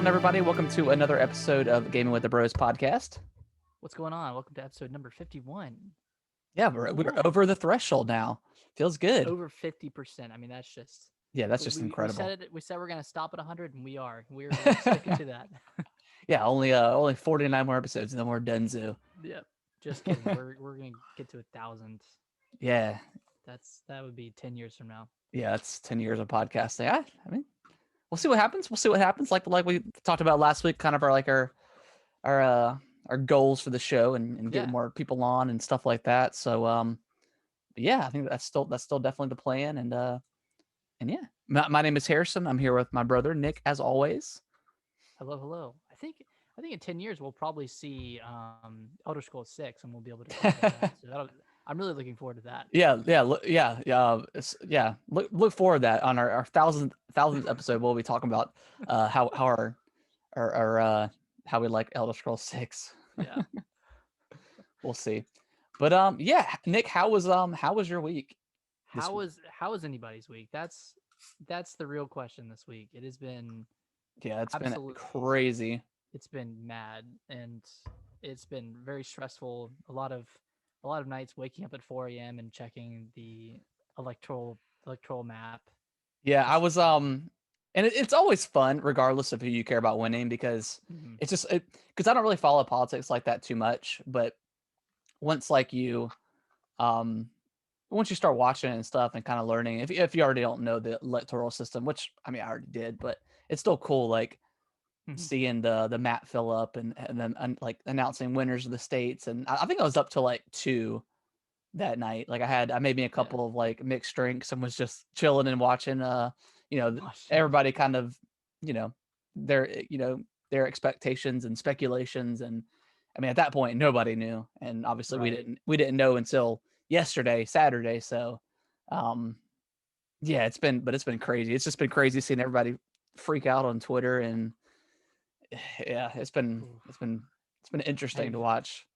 on, everybody? Welcome to another episode of Gaming with the Bros podcast. What's going on? Welcome to episode number 51. Yeah, we're over the threshold now. Feels good. Over 50%. I mean, that's just Yeah, that's just we incredible. said it. We said we're gonna stop at 100, and we are. We're sticking to that. Yeah, only 49 more episodes, and then we're done. Zoo. Yep. Just kidding. We're gonna get to 1,000. Yeah, That would be 10 years from now. yeah, that's 10 years of podcasting. I mean, we'll see what happens. We'll see what happens. Like we talked about last week, kind of our goals for the show and getting more people on and stuff like that. So but yeah, I think that's still definitely the plan. And yeah, my name is Harrison. I'm here with my brother Nick, as always. Hello. I think in 10 years we'll probably see Elder Scrolls 6, and we'll be able to talk about that. So I'm really looking forward to that. Yeah. Look forward to that on our thousandth episode. We'll be talking about how how we like Elder Scrolls 6. Yeah. We'll see. But yeah, Nick, how was your week? How was anybody's week? That's the real question this week. It has been it's been crazy. It's been mad, and it's been very stressful. A lot of nights waking up at 4 a.m. and checking the electoral map. Yeah, I was and it's always fun regardless of who you care about winning, because it's just because I don't really follow politics like that too much, but once once you start watching it and stuff and kind of learning, if you already don't know the electoral system, which I mean I already did, but it's still cool seeing the map fill up and then like announcing winners of the states. And I think I was up to like 2 that night. Like I made me a couple of like mixed drinks and was just chilling and watching everybody kind of their expectations and speculations. And I mean at that point nobody knew, and obviously we didn't know until yesterday, Saturday. So yeah, it's been crazy. It's just been crazy seeing everybody freak out on Twitter, and yeah, it's been interesting to watch.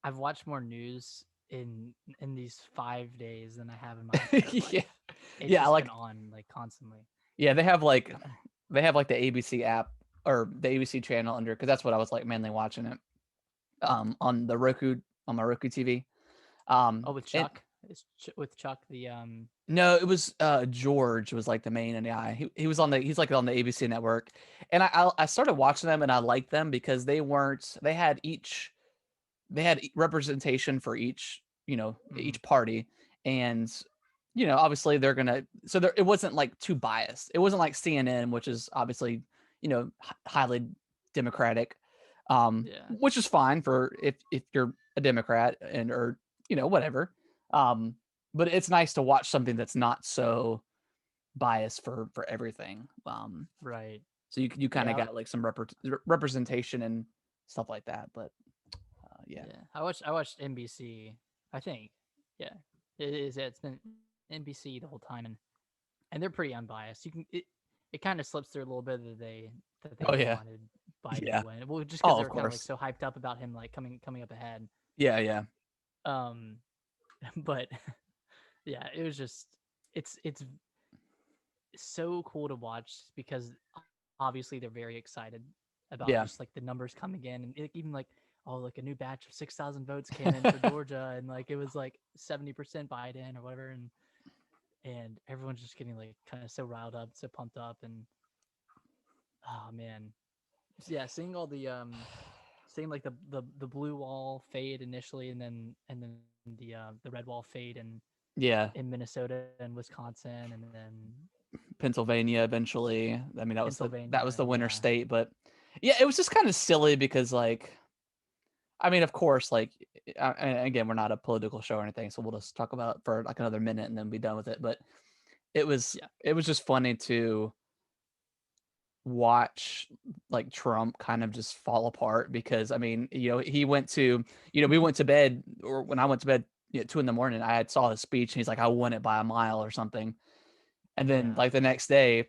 I've watched more news in these 5 days than I have in my entire life. It's just been on like constantly. Yeah, they have like the ABC app or the ABC channel under, because that's what I was like mainly watching it on my Roku TV. With Chuck? With Chuck the No, it was George was like the main guy. He's like on the ABC network. And I started watching them, and I liked them because they had representation for each, each party. And obviously they're gonna, it wasn't like too biased. It wasn't like CNN, which is obviously highly Democratic, which is fine for if you're a Democrat or whatever. But it's nice to watch something that's not so biased for everything. Right. So you kind of got like some representation and stuff like that. But yeah. I watched NBC. I think it's been NBC the whole time, and they're pretty unbiased. It kind of slips through a little bit that they wanted Biden to win. Well, just because they're kind of like so hyped up about him like coming up ahead. Yeah. But yeah, it was just it's so cool to watch because obviously they're very excited about just like the numbers coming in, and even like like a new batch of 6,000 votes came in for Georgia, and like it was like 70% Biden or whatever, and everyone's just getting like kind of so riled up, so pumped up, and oh man, yeah, seeing all the seeing like the blue wall fade initially, and then the red wall fade in Minnesota and Wisconsin, and then Pennsylvania eventually. I mean that was the winner state, but yeah, it was just kind of silly because like, I mean, of course, like, again, we're not a political show or anything, so we'll just talk about it for like another minute and then be done with it. But it was just funny to watch like Trump kind of just fall apart, because I mean, he went to, we went to bed, or when I went to bed at 2 a.m, I saw his speech and he's like, I won it by a mile or something. And then like the next day,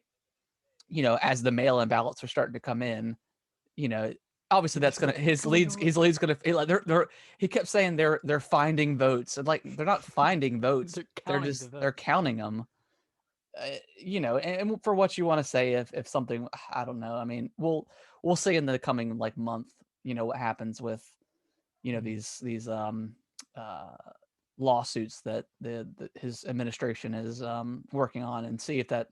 as the mail-in ballots are starting to come in, obviously that's gonna his leads gonna like he kept saying they're finding votes, and like they're not finding votes, they're counting them. and for what you want to say, if something, I don't know. I mean, we'll see in the coming like month, what happens with, Mhm. these uh lawsuits that his administration is working on, and see if that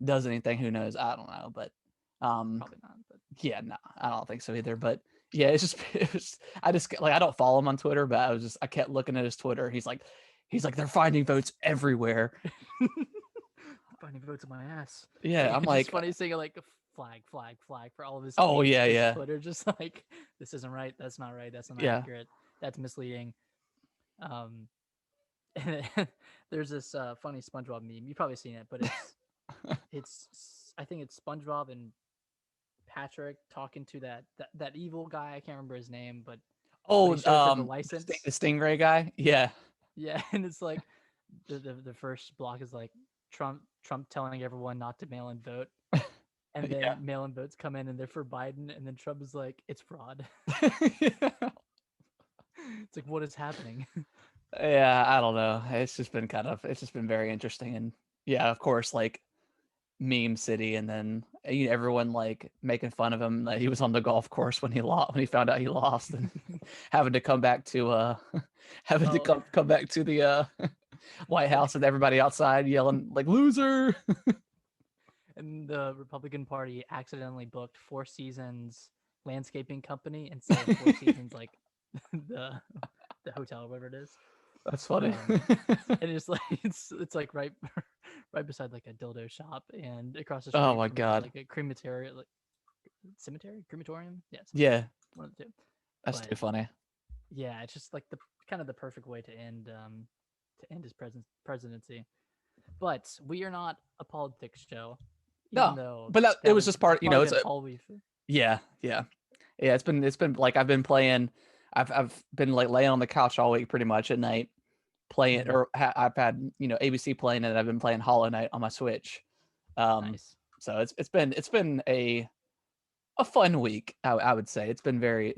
does anything. Who knows? I don't know, but um Probably not, but yeah, no, I don't think so either. But yeah, it's just I just like, I don't follow him on Twitter, but I kept looking at his Twitter. He's like they're finding votes everywhere. finding votes in my ass. Yeah, I'm And just like, funny seeing like flag, flag, flag for all of his oh tweets yeah, because yeah, Twitter just like this isn't right, that's not right, that's not yeah. accurate, that's misleading. Um, and then there's this funny SpongeBob meme. You've probably seen it, but I think it's SpongeBob and Patrick talking to that evil guy. I can't remember his name, but when Oh, he shows them the the license, Stingray guy. Yeah, yeah, and it's like the first block is like Trump telling everyone not to mail in vote, and yeah. then mail in votes come in and they're for Biden, and then Trump is like, it's fraud. It's like, what is happening? Yeah, I don't know. It's just been very interesting. And yeah, of course, like meme city, and then everyone like making fun of him that he was on the golf course when he found out he lost, and having to come back to having to Oh, come back to the White House, and everybody outside yelling like loser. and the Republican Party accidentally booked Four Seasons landscaping company instead of Four Seasons like the the hotel or whatever it is. That's funny. And it's like it's like right beside like a dildo shop and across the Oh street my from god. like a crematorium, like cemetery, crematorium. Yeah, Yeah, cemetery, one of the two. that's But too funny. yeah, it's just like the kind of the perfect way to end his presidency. But we are not a politics show, even No, though but it was just that's part. probably It's been a all we've. yeah, yeah. Yeah, it's been like I've been playing. I've been like laying on the couch all week pretty much at night playing, Mhm. or I've had ABC playing, and I've been playing Hollow Knight on my Switch. Um, Nice. so it's been a fun week. I would say it's been very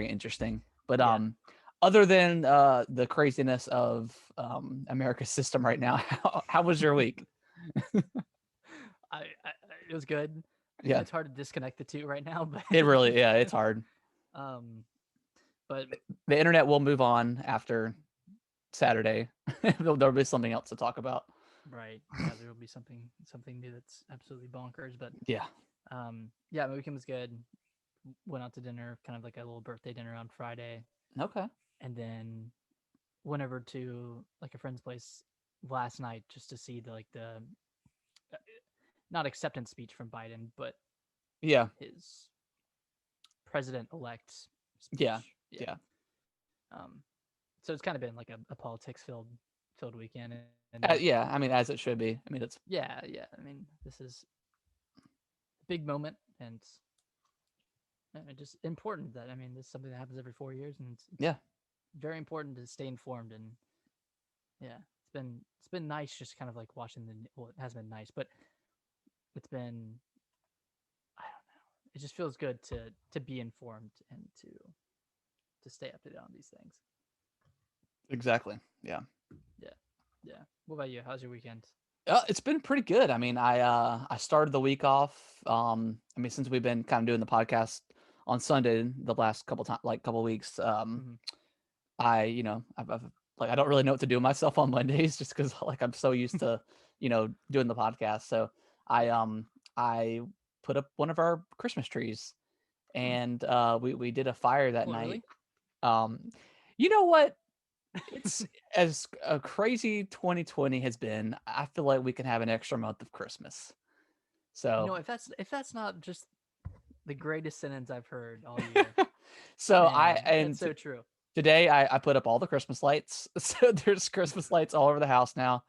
interesting. But Yeah. other than the craziness of America's system right now, how was your week? I it was good. Yeah, It's hard to disconnect the two right now, but it really yeah, it's hard. um, but The internet will move on after Saturday. There'll be something else to talk about. right, yeah, there will be something new that's absolutely bonkers. But Yeah. yeah, my weekend was good. Went out to dinner, kind of like a little birthday dinner on Friday, Okay. and then went over to like a friend's place last night just to see the uh, not acceptance speech from Biden, but Yeah. his president elect Yeah. speech. Yeah. Yeah. Um, so it's kind of been like a politics filled weekend, and Yeah. I mean, as it should be. I mean, it's yeah. I mean, this is a big moment, and just important that, I mean, this is something that happens every 4 years, and it's yeah, very important to stay informed. And yeah, it's been nice just kind of like watching well, it hasn't been nice, but it's been, I don't know, it just feels good to be informed and to stay up to date on these things. exactly. Yeah. Yeah, yeah. What about you? How's your weekend? It's been pretty good. I mean, I started the week off. I mean, since we've been kind of doing the podcast on Sunday the last couple times, like couple weeks, Mm-hmm. I've like I don't really know what to do with myself on Mondays, just because like I'm so used to doing the podcast. So I Yeah. um I put up one of our Christmas trees, Hmm. and we did a fire that What, night. really? Um, you know what? It's as a crazy 2020 has been. I feel like we can have an extra month of Christmas. You So, know, if that's not just the greatest sentence I've heard all year, so I man, that's and so true. today I put up all the Christmas lights. So there's Christmas lights all over the house now,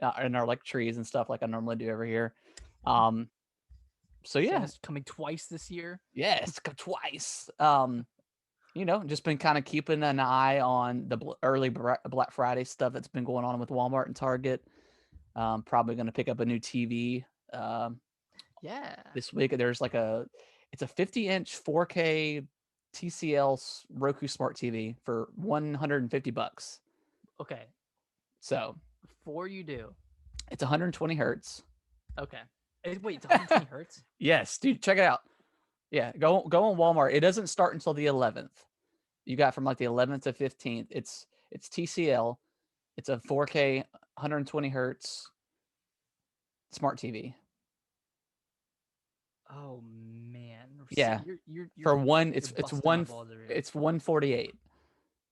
and our like trees and stuff like I normally do every year. Um, so yeah, Santa's coming twice this year. yes, twice. Just been kind of keeping an eye on the early Black Friday stuff that's been going on with Walmart and Target. Probably going to pick up a new TV Yeah. this week. It's a 50-inch 4K TCL Roku Smart TV for $150. Okay. So Before you do, it's 120 hertz. Okay. Wait, it's 120 hertz. Yes, dude, check it out. Yeah, go on Walmart. It doesn't start until the 11th. You got from like the 11th to 15th. It's TCL. It's a 4K 120 hertz smart TV. Oh man, Yeah, you're for one, you're busting my balls over here. it's 148.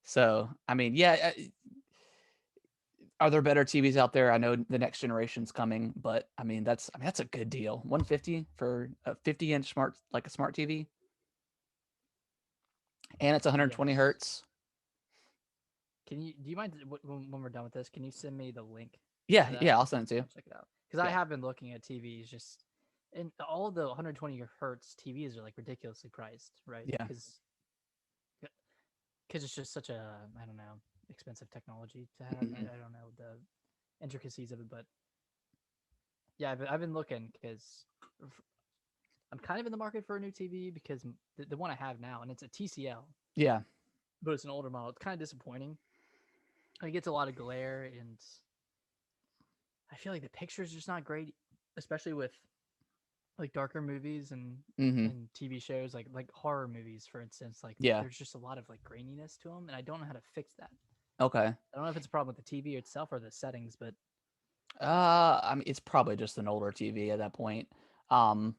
So I mean, yeah, are there better TVs out there? I know the next generation's coming, but I mean that's a good deal. 150 for a 50-inch smart like a smart TV, and it's 120 Yes. hertz. Do you mind when we're done with this? Can you send me the link Yeah, to that? yeah, I'll send it to you. I'll check it out because I Yeah. have been looking at TVs just, and all the 120 hertz TVs are like ridiculously priced, right? Yeah. Because it's just such a, I don't know, expensive technology to have. I, Mhm. I don't know the intricacies of it, but yeah, I've been looking because I'm kind of in the market for a new TV because the one I have now, and it's a TCL, Yeah. but it's an older model. It's kind of disappointing. It gets a lot of glare, and I feel like the picture's just not great, especially with like darker movies Mhm. and TV shows like horror movies, for instance. Like Yeah. there's just a lot of like graininess to them, and I don't know how to fix that. Okay. I don't know if it's a problem with the TV itself or the settings, but I mean, it's probably just an older TV at that point. Because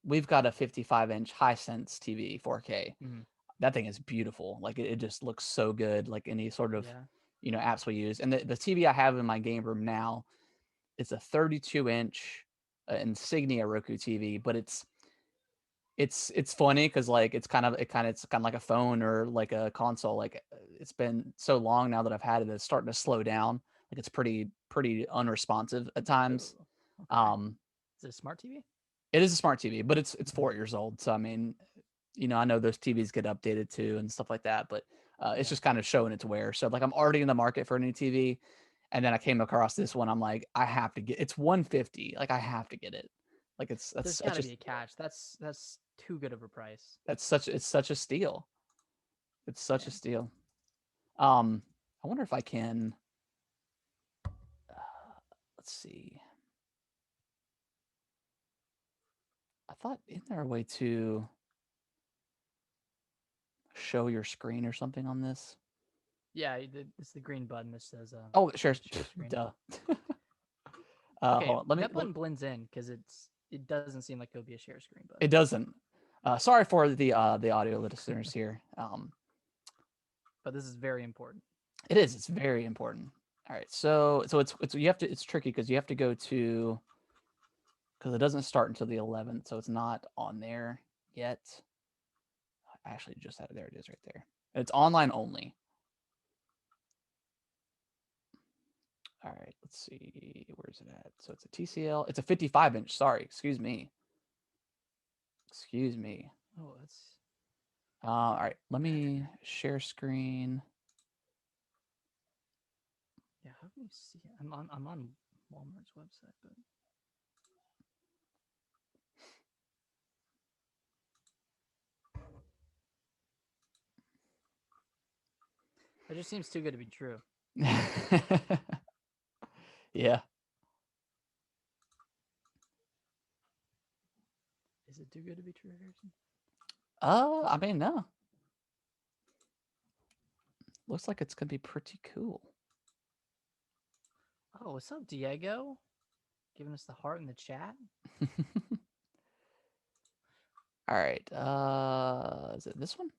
we've got a 55-inch Hisense TV 4K. mm, That thing is beautiful. Like it just looks so good. Like any sort of, yeah, apps we use. And the TV I have in my game room now, it's a 32-inch Insignia Roku TV, but it's funny because like it's kind of like a phone or like a console. Like it's been so long now that I've had it, it's starting to slow down. Like it's pretty unresponsive at times. oh, okay. Um, Is it a smart TV? it is a smart TV, but it's Hmm. 4 years old. So I mean, I know those TVs get updated too and stuff like that, but it's Yeah, just kind of showing its wear. So like I'm already in the market for a new TV, and then I came across this one. I'm like, I have to get. It's 150. Like I have to get it. Like that's there's such got to a be a catch. That's too good of a price. it's such a steal. It's such a Yeah, steal. I wonder if I can. Let's see. I thought isn't there a way to show your screen or something on this? yeah. It's the green button that says Oh, share. share screen. Duh. Okay, Hold on. Let me. that button blends in because it doesn't seem like it'll be a share screen It button. doesn't. Sorry for the audio listeners here. But this is very important. It is. It's very important. All right. So it's you have to. It's tricky because you have to go to because it doesn't start until the 11th, so it's not on there yet. I actually just had it. There it is right there. It's online only. All right, let's see. Where's it at? So it's a TCL. It's a 55-inch. Sorry, excuse me. Excuse me. Oh, that's All right, let me share screen. yeah. How can you see it? I'm on Walmart's website, but it just seems too good to be true. Yeah. Is it too good to be true, Harrison? I mean, no. Looks like it's gonna be pretty cool. Oh, what's up, Diego? Giving us the heart in the chat. All right. Is it this one?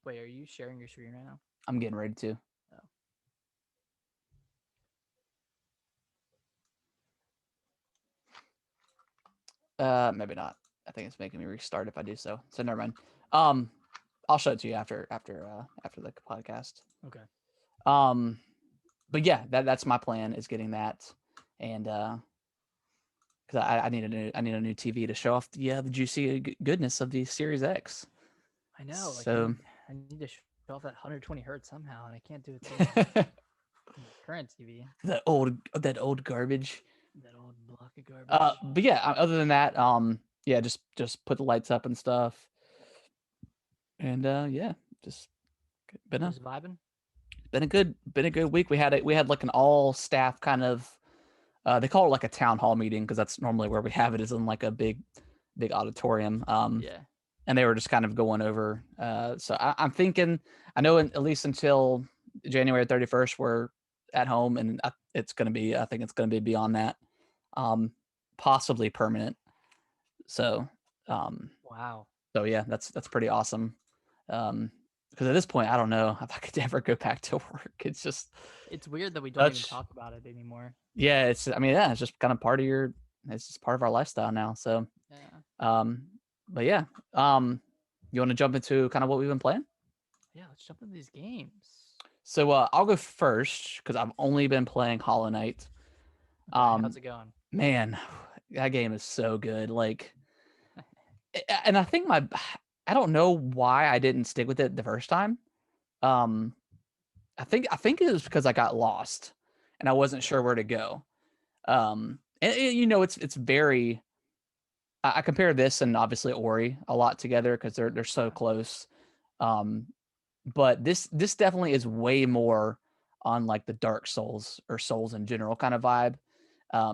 Wait, are you sharing your screen right now? I'm getting ready to. Oh, Maybe not. I think it's making me restart if I do so. So never mind. I'll show it to you after the podcast. okay. Um, but yeah, that's my plan is getting that, and because I need a new TV to show off the juicy goodness of the Series X. I know. Like So I need to show off that 120 hertz somehow, and I can't do it so well. My current TV, that old garbage. that old block of garbage. But yeah, other than that, yeah, just put the lights up and stuff, and yeah, just been Just vibing. been a good week. We had like an all staff kind of they call it like a town hall meeting because that's normally where we have it is in like a big auditorium. Yeah. And they were just kind of going over. So I'm thinking, I know at least until January 31st we're at home, and it's gonna be I think it's gonna be beyond that, possibly permanent. So um, Wow. so yeah, that's pretty awesome. Because at this point, I don't know if I could ever go back to work. It's just It's weird that we don't even such talk about it anymore. yeah. It's I mean yeah, it's just kind of part of your. It's just part of our lifestyle now. So Yeah. um, but yeah, you want to jump into kind of what we've been playing? Yeah, let's jump into these games. So I'll go first because I've only been playing Hollow Knight. Okay, how's it going? Man, that game is so good. Like, and I think I don't know why I didn't stick with it the first time. Um, I think it was because I got lost and I wasn't Okay. sure where to go. And you know, it's very. I compare this and obviously Ori a lot together because they're so Okay. close. Um, but this definitely is way more on like the Dark Souls or Souls in general kind of vibe.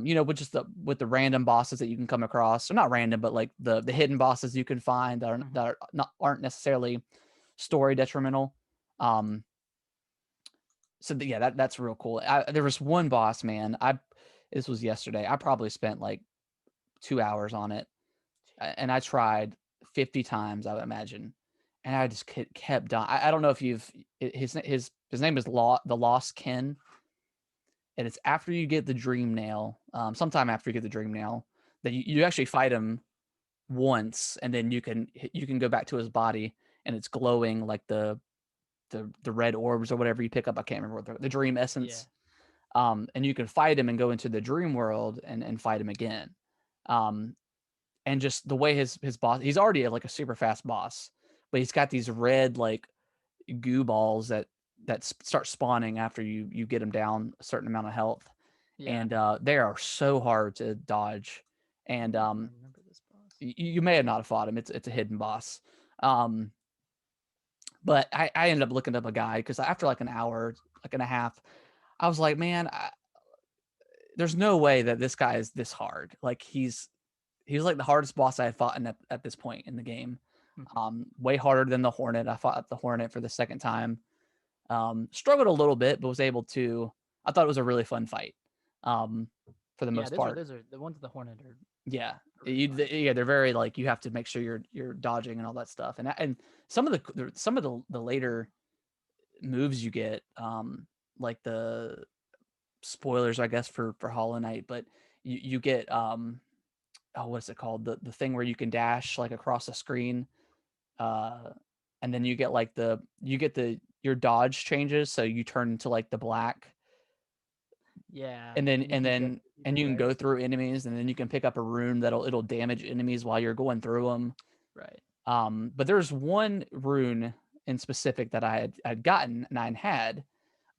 You know, with just with the random bosses that you can come across, or not random, but like the hidden bosses you can find Mm-hmm. that are not aren't necessarily story detrimental. Um, so yeah, that's real cool. There was one boss, man. This was yesterday. I probably spent like 2 hours on it, and I tried 50 times, I would imagine, and I just kept dying. I don't know if you've his name is the Lost Kin, and it's after you get the Dream Nail, sometime after you get the Dream Nail, that you actually fight him once, and then you can go back to his body, and it's glowing like the red orbs or whatever you pick up. I can't remember what the Dream Yeah. Essence. And you can fight him and go into the dream world and fight him again. Um, and just the way his boss, he's already like a super fast boss, but he's got these red like goo balls that start spawning after you get him down a certain amount of health, Yeah. and they are so hard to dodge. I And don't even remember this boss. you may have not have fought him. It's a hidden boss. Um, but I ended up looking up a guy because after like an hour, like and a half, I was like, man, there's no way that this guy is this hard. Like he's like the hardest boss I had fought at this point in the game. Mm-hmm. Way harder than the Hornet. I fought the Hornet for the second time. Struggled a little bit, but was able to. I thought it was a really fun fight. Um, for the Yeah, most part. those are the ones with the Hornet are Yeah, really fun. yeah, they're very like you have to make sure you're dodging and all that stuff. And some of the later moves you get, like the spoilers, I guess for Hollow Knight, but you get oh, what's it called? The thing where you can dash like across the screen, uh, and then you get like your dodge changes, so you turn into like the black, Yeah, and then and you can go through and people, you can right? go through enemies, and then you can pick up a rune it'll damage enemies while you're going through them. Right. But there's one rune in specific that I'd gotten and I had,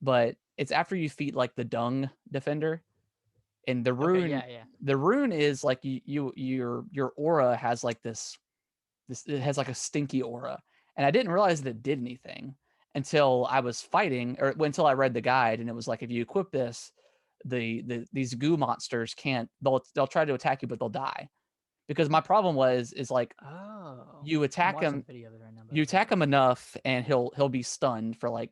but it's after you feed like the dung defender, and Okay, yeah, yeah. the rune is like your aura has like this it has like a stinky aura, and I didn't realize that it did anything until I was fighting or until I read the guide, and it was like if you equip this, these goo monsters can't they'll try to attack you but they'll die because my problem is like Oh, you I'm attack watching a him video of it right now, by you the way. attack him enough and he'll be stunned for like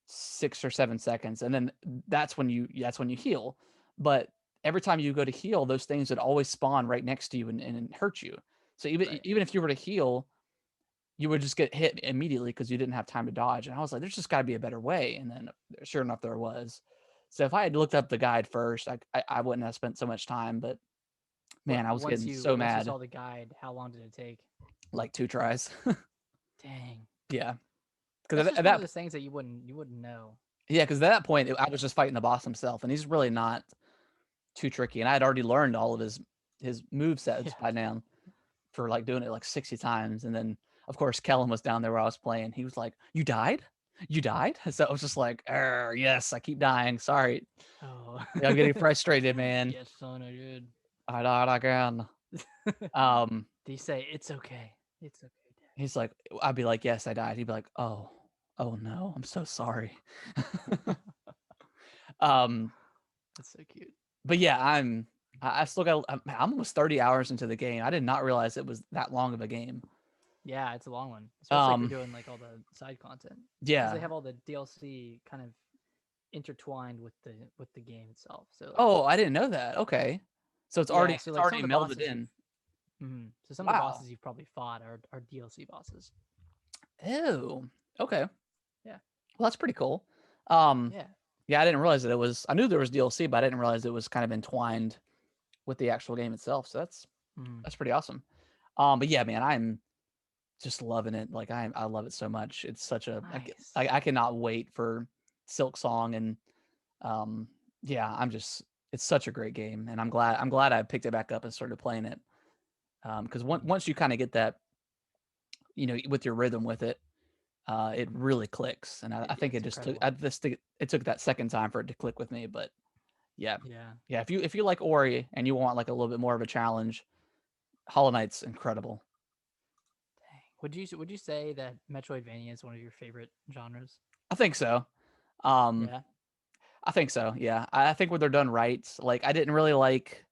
6 or 7 seconds, and then that's when you heal. But every time you go to heal, those things would always spawn right next to you and hurt you. So Right. even if you were to heal, you would just get hit immediately because you didn't have time to dodge. And I was like, there's just got to be a better way. And then sure enough, there was. So if I had looked up the guide first, I wouldn't have spent so much time. But man, What I was getting so once you mad. saw the guide, how long did it take? Like 2 tries. Dang. Yeah, That's because just at one of that those things that you wouldn't know. yeah, because at that point I was just fighting the boss himself, and he's really not too tricky. And I had already learned all of his move sets Yeah. by now for like doing it like 60 times. And then of course Kellen was down there where I was playing. He was like, "You died? You died?" So I was just like, yes, I keep dying. Sorry. Oh. Yeah, I'm getting frustrated, man. Yes, son, I did. I died again. They say it's okay. It's okay, Dad. He's like, I'd be like, yes, I died. He'd be like, oh, Oh no, I'm so sorry. um, That's so cute. but yeah, I still got. I'm almost 30 hours into the game. I did not realize it was that long of a game. Yeah, it's a long one, especially if you're Um, doing like all the side content, because yeah. they have all the DLC kind of intertwined with the game itself. So like, Oh, I didn't know that. Okay, so yeah, so it's like some already of the melded bosses in. so some of the Wow. bosses you've probably fought are DLC bosses. Ew. Okay. Yeah, Well, that's pretty cool. Um, yeah, yeah, I didn't realize that it was. I knew there was DLC, but I didn't realize it was kind of entwined with the actual game itself. So mm, that's pretty awesome. But yeah, man, I'm just loving it. Like I love it so much. It's such a nice. I cannot wait for Silk Song and um yeah, it's such a great game and I'm glad I picked it back up and started playing it. Because Mm, once you kind of get that, with your rhythm with it, it really clicks. And I think it's it just took incredible. it took that second time for it to click with me. But yeah, Yeah. yeah. If you like Ori and you want like a little bit more of a challenge, Hollow Knight's incredible. Dang. Would you say that Metroidvania is one of your favorite genres? I think so. Um, Yeah. I think so. Yeah, I think when they're done right, like I didn't really like,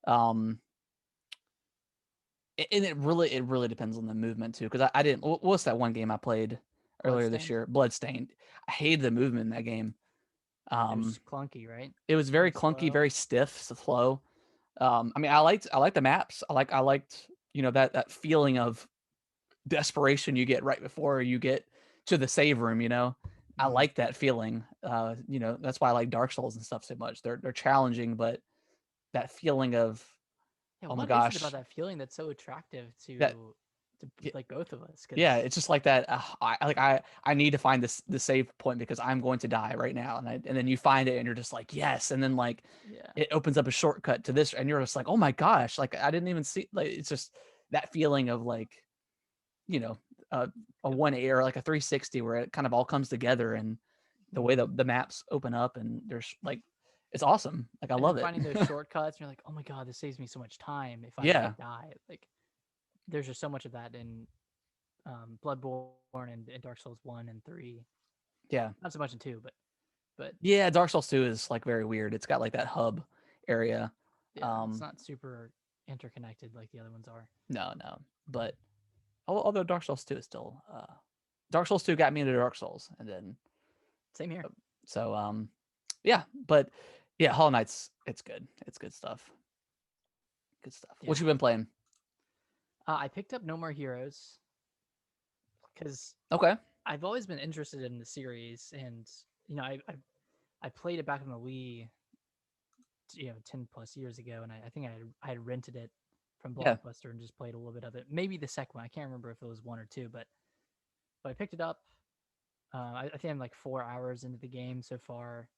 um, and it really depends on the movement too. Because I didn't. What's that one game I played earlier this Bloodstained. year? Bloodstained. I hated the movement in that game. It Um, was clunky, right? it was very Very clunky, slow. very stiff, slow. I mean, I liked the maps. I liked that feeling of desperation you get right before you get to the save room. I Mm. like that feeling. That's why I like Dark Souls and stuff so much. They're challenging, but that feeling of, Yeah, oh my what is it about gosh, that feeling that's so attractive that to y- like both of us? yeah, Because it's just like that. I need to find the save point because I'm going to die right now, and then you find it and you're just like yes, and then like yeah, it opens up a shortcut to this, and you're just like oh my gosh, like I didn't even see, like it's just that feeling of like you know uh, a yep. 180 or like a 360 where it kind of all comes together and the way Mm. that the maps open up and there's like it's awesome. Like I And then love it. finding those shortcuts, and you're like, oh my god, this saves me so much time if I Yeah, die. Like, there's just so much of that in Bloodborne and Dark Souls 1 and 3. yeah, Not so much in 2, but yeah. Dark Souls 2 is like very weird. It's got like that hub area. yeah, it's Um, not super interconnected like the other ones are. no, no, but although Dark Souls 2 is still Dark Souls 2 got me into Dark Souls, and then Same here. uh, so yeah, but yeah, Hollow Knight's it's good. It's good stuff. Good stuff. Yeah. What you been playing? I picked up No More Heroes because Okay. I've always been interested in the series, and I played it back on the Wii, 10 plus years ago, and I think I had rented it from Yeah. Blockbuster and just played a little bit of it. Maybe the second one, I can't remember if it was 1 or 2, but I picked it up. I think I'm like 4 hours into the game so far,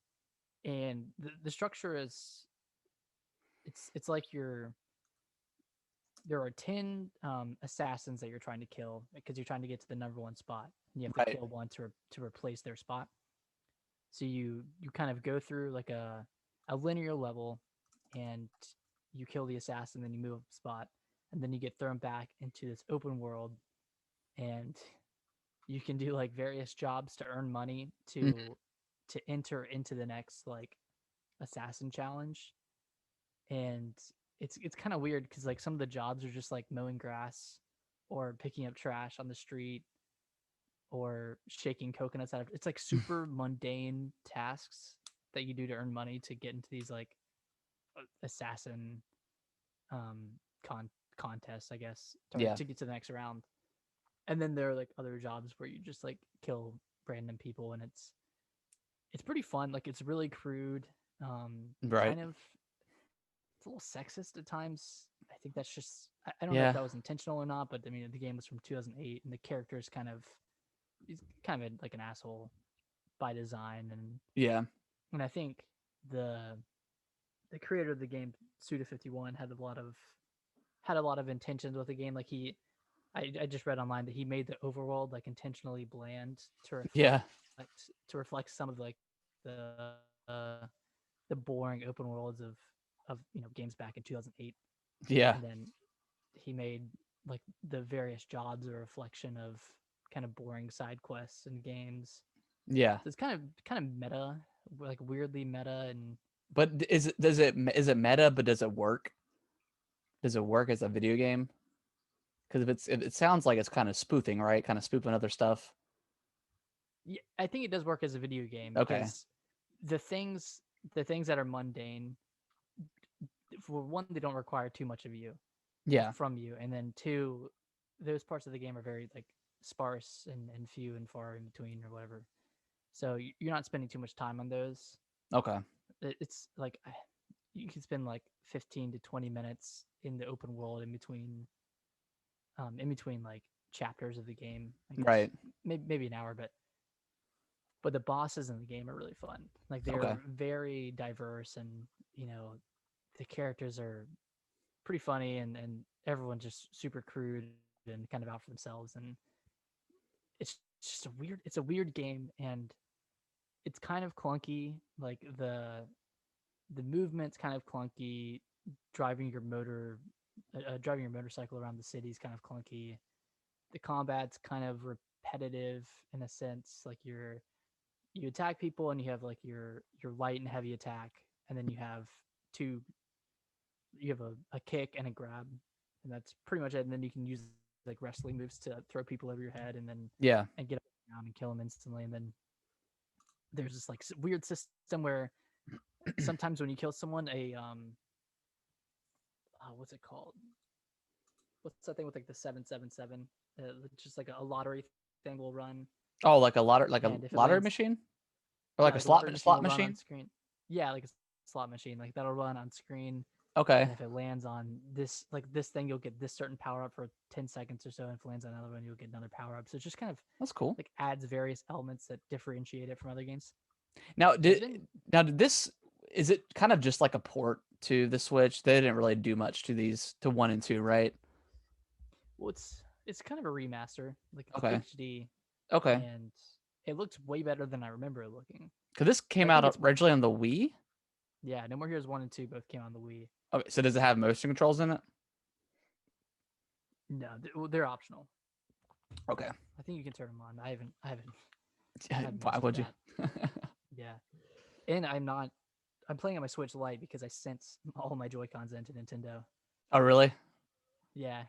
and the structure is it's like there are 10 assassins that you're trying to kill because you're trying to get to the number one spot, and you have to Right. kill one to replace their spot. So you kind of go through like a linear level, and you kill the assassin, then you move up a spot, and then you get thrown back into this open world, and you can do like various jobs to earn money Mhm. to enter into the next like assassin challenge. And it's kind of weird because like some of the jobs are just like mowing grass or picking up trash on the street or shaking coconuts out of it's like super mundane tasks that you do to earn money to get into these like assassin um contests, I guess, Yeah. to get to the next round. And then there are like other jobs where you just like kill random people, and it's pretty fun. Like it's really crude, Right. kind of it's a little sexist at times. I think that's just I don't know if Yeah. that was intentional or not, but I mean the game was from 2008, and the character is he's kind of like an asshole by design, Yeah. and I think the the creator of the game, Suda51, had a lot of intentions with the game. Like I just read online that he made the overworld like intentionally bland Yeah. to reflect some of like the boring open worlds of games back in 2008, and Yeah. then he made like the various jobs a reflection of kind of boring side quests and games. Yeah. So it's kind of meta, like weirdly meta, and But is it meta, but does it work? Does it work as a video game? Because if it sounds like it's kind of spoofing, right? Kind of spoofing other stuff. yeah, I think it does work as a video game Okay. because the things the things that are mundane, for one, they don't require too much of you Yeah. from you, and then two, those parts of the game are very like sparse and few and far in between or whatever. So you're not spending too much time on those. Okay. It's like you can spend like 15 to 20 minutes in the open world in between like chapters of the game. I guess Right. maybe an hour, but the bosses in the game are really fun. Like Okay. they're very diverse, and you know the characters are pretty funny, and everyone's just super crude and kind of out for themselves, and it's a weird game, and it's kind of clunky. Like the movement's kind of clunky. Driving your driving your motorcycle around the city is kind of clunky. The combat's kind of repetitive in a sense. Like you attack people and you have like your light and heavy attack, and then two you have a kick and a grab, and that's pretty much it. And then you can use like wrestling moves to throw people over your head, Yeah. and get up down and kill them instantly. And then there's this like weird system where sometimes when you kill someone, what's it called? What's that thing with like the 777? Just like a lottery thing will run, Oh, like a and if it lottery lands, machine, or yeah, like a like a lottery machine slot will run on machine. screen. Yeah, like a slot machine, like that'll run on screen. Okay. And if it lands on this thing, you'll get this certain power up for 10 seconds or so. And if it lands on another one, you'll get another power up. So it just kind of That's cool. like adds various elements that differentiate it from other games. Now, It's been did this is it kind of just like a port to the Switch? They didn't really do much to these to 1 and 2, right? well, it's kind of a remaster. Like it's Okay. HD, Okay. and it looks way better than I remember it looking. Because this So came I think out it's originally on the Wii. yeah. No More Heroes 1 and 2 both came on the Wii. Okay. So does it have motion controls in it? No, they're optional. Okay. I think you can turn them on. I haven't Why messed with would you? that. Yeah, and I'm playing on my Switch Lite because I sent all my Joy Cons into Nintendo. Oh, really? Yeah,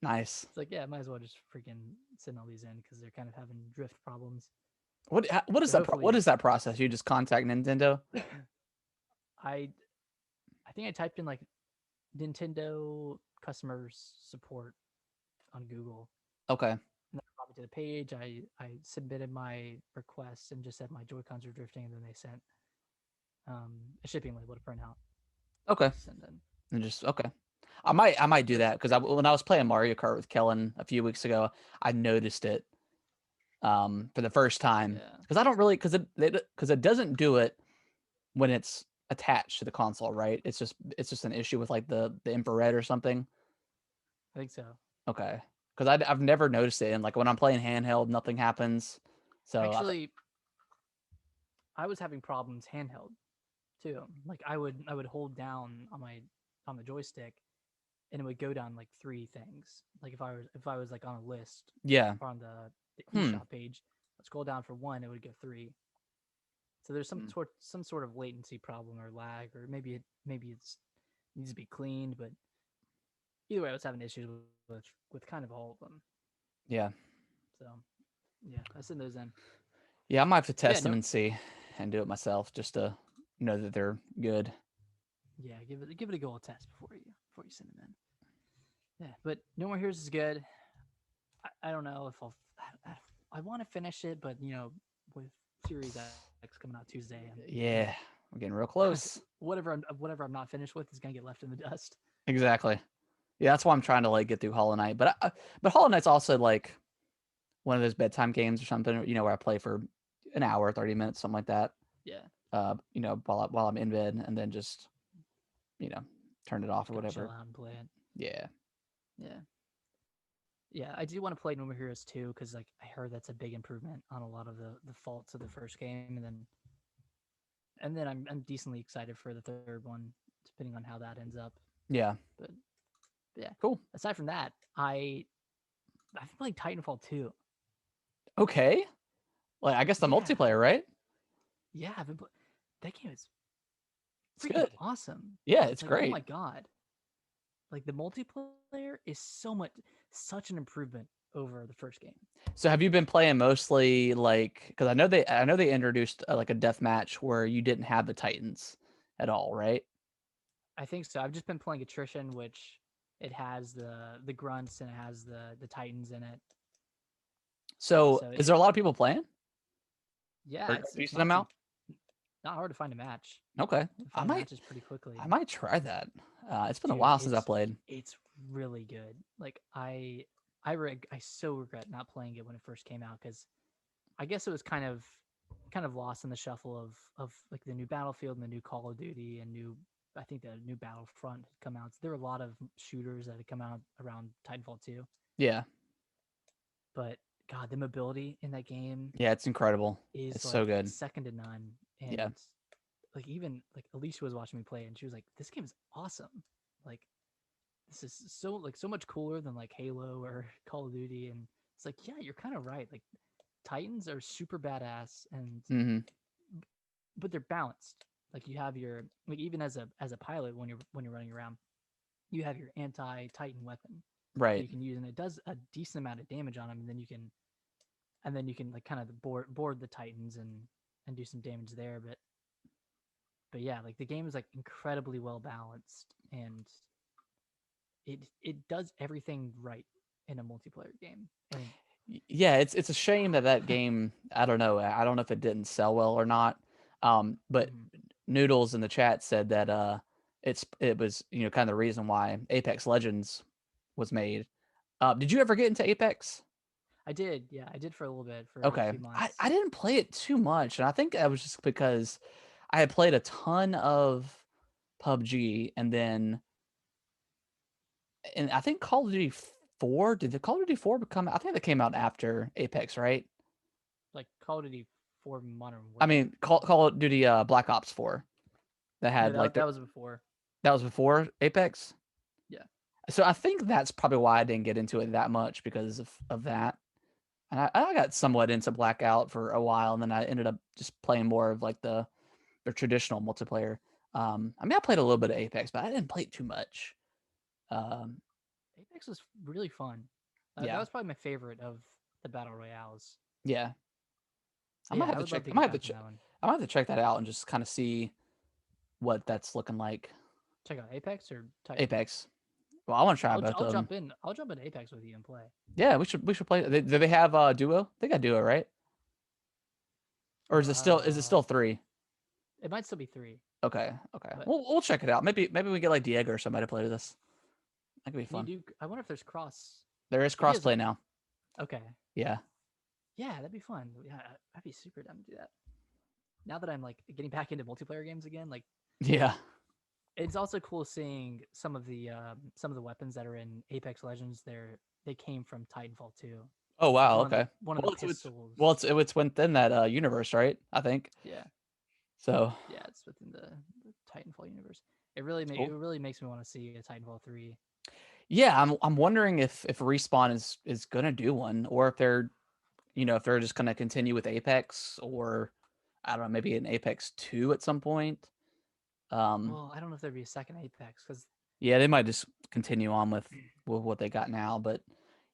Nice. it's like yeah, might as well just freaking send all these in because they're kind of having drift problems. What is So what hopefully, is that process? You just contact Nintendo? I I think I typed in like Nintendo customer support on Google, Okay. and that brought me to the page. I submitted my request and just said my Joy Cons are drifting, and then they sent a shipping label to print out Okay. to send in. And just okay. I might do that because when I was playing Mario Kart with Kellen a few weeks ago, I noticed it for the first time Yeah, because I don't really because it doesn't do it when it's attached to the console, right? It's just an issue with like the infrared or something. I think so. Okay, because I've never noticed it, and like when I'm playing handheld, nothing happens. So Actually, I was having problems handheld too. Like I would hold down on the joystick, and it would go down like three things. Like if I was like on a list yeah, or on the hmm, eShop page, I'd scroll down for one, it would go three. So there's hmm. some sort of latency problem or lag, or maybe it's needs to be cleaned. But either way, I was having issues with kind of all of them. Yeah, So yeah, I send those in. yeah. I might have to But yeah, test them no, and see, and do it myself just to know that they're good. yeah, give it a go test before you send them in. Yeah, but No More Heroes is good. I don't know if I want to finish it, but with Series X coming out Tuesday, and Yeah, we're getting real close. whatever I'm not finished with is gonna get left in the dust. Exactly. Yeah, that's why I'm trying to like get through Hollow Knight. But Hollow Knight's also like one of those bedtime games or something. Where I play for an hour, 30 minutes, something like that. Yeah, While I'm in bed, and then just you know turn it off just or go chill whatever. out and play it. Yeah. Yeah, yeah. I do want to play No More Heroes 2 because like I heard that's a big improvement on a lot of the faults of the first game, and then I'm decently excited for the third one, depending on how that ends up. Yeah. But yeah, Cool. aside from that, I've been playing Titanfall 2. Okay. Like I guess the Yeah, multiplayer, right? yeah. That game is It's freaking good. awesome. Yeah, it's Like, oh my great. god, like the multiplayer is such an improvement over the first game. So have you been playing mostly like because I know they introduced like a death match where you didn't have the Titans at all, right? I think so. I've just been playing attrition, which it has the grunts and it has the titans in it. So So is there a lot of people playing? yeah, Or a it's decent amount? not hard to find a match. Okay. You can I find might matches pretty quickly. I might try that. It's been a Dude, while since I played. it's really good. Like I so regret not playing it when it first came out because I guess it was kind of lost in the shuffle of like the new Battlefield and the new Call of Duty and new I think the new Battlefront had come out. So there were a lot of shooters that had come out around Titanfall 2. Yeah. But God, the mobility in that game Yeah, it's incredible. is It's so like good. second to none. Yeah. And like even like Alicia was watching me play and she was like, "This game is awesome. Like this is so much cooler than like Halo or Call of Duty." And it's like, yeah, you're kind of right. Like Titans are super badass and Hmm. but they're balanced. Like you have your like even as a pilot when you're running around, you have your anti Titan weapon that Right. you can use and it does a decent amount of damage on them and then you can like kind of board the Titans and do some damage there. But yeah, like the game is like incredibly well balanced and it does everything right in a multiplayer game. And Yeah, it's a shame that that game, I don't know if it didn't sell well or not. But mhm. Noodles in the chat said that it was, kind of the reason why Apex Legends was made. Did you ever get into Apex? I did, yeah, I did for a little bit for a Okay. few I months. didn't play it too much, and I think that was just because I had played a ton of PUBG, and I think Call of Duty 4, did the Call of Duty 4 become, I think that came out after Apex, right? Like Call of Duty 4 Modern I Warfare. mean, Call of Duty Black Ops 4 that No, had like that was before. that was before Apex. Yeah. So I think that's probably why I didn't get into it that much because of that. And I got somewhat into Blackout for a while, and then I ended up just playing more of like the traditional multiplayer. I mean, I played a little bit of Apex, but I didn't play it too much. Um, Apex was really fun. That yeah, was probably my favorite of the battle royales. yeah. I So might yeah, have I to would love check. to I might get have to back in check. that one. I might have to check that out and just kind of see what that's looking like. Check out Apex or Titanfall. Apex. Well, I want to try both I'll of them. jump in. I'll jump in Apex with you and play. Yeah, we should play. Do they have duo? They got duo, right? Or is it still three? It might still be three, Okay, okay. but We'll check it out. Maybe we get like Diego or somebody to play with us. That could be can you fun. do? I wonder if there's cross. There is If he has a crossplay now. okay, Yeah. yeah, that'd be fun. Yeah, I'd be super down to do that. Now that I'm like getting back into multiplayer games again, like Yeah. it's also cool seeing some of the weapons that are in Apex Legends. They came from Titanfall 2. Oh Like wow. Okay. one of the Well, it's pistols. well, it's within that universe, right? I think Yeah, so. yeah, it's within the Titanfall universe. It's It cool. really makes me want to see a Titanfall 3. Yeah, I'm wondering if Respawn is gonna do one, or if they're just gonna continue with Apex, or I don't know, maybe an Apex 2 at some point. Um, Well, I don't know if there'd be a second Apex because yeah, they might just continue on with what they got now, but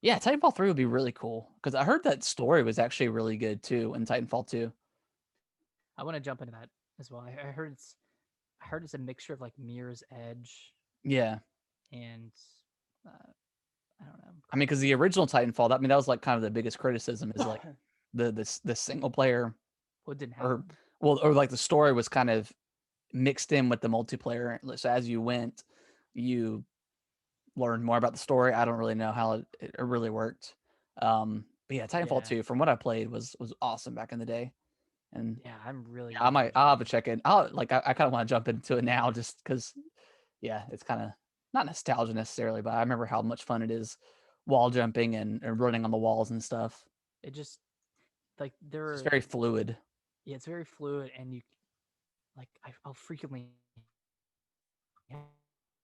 yeah, Titanfall 3 would be really cool because I heard that story was actually really good too in Titanfall 2. I want to jump into that as well. I heard it's a mixture of like Mirror's Edge Yeah, and uh, I don't know. I mean, because the original Titanfall, that was like kind of the biggest criticism is like Well, the single player, it didn't have or one. or like the story was kind of mixed in with the multiplayer. So as you went, you learned more about the story. I don't really know how it really worked. But yeah, Titanfall Yeah, 2, from what I played, was awesome back in the day. And yeah, I'm really yeah, really I'll have to enjoying it. check it. I kind of want to jump into it now just because yeah, it's kind of not nostalgia necessarily, but I remember how much fun it is wall jumping and running on the walls and stuff. It just like It's just there, very fluid. yeah, it's very fluid, and you like I'll frequently have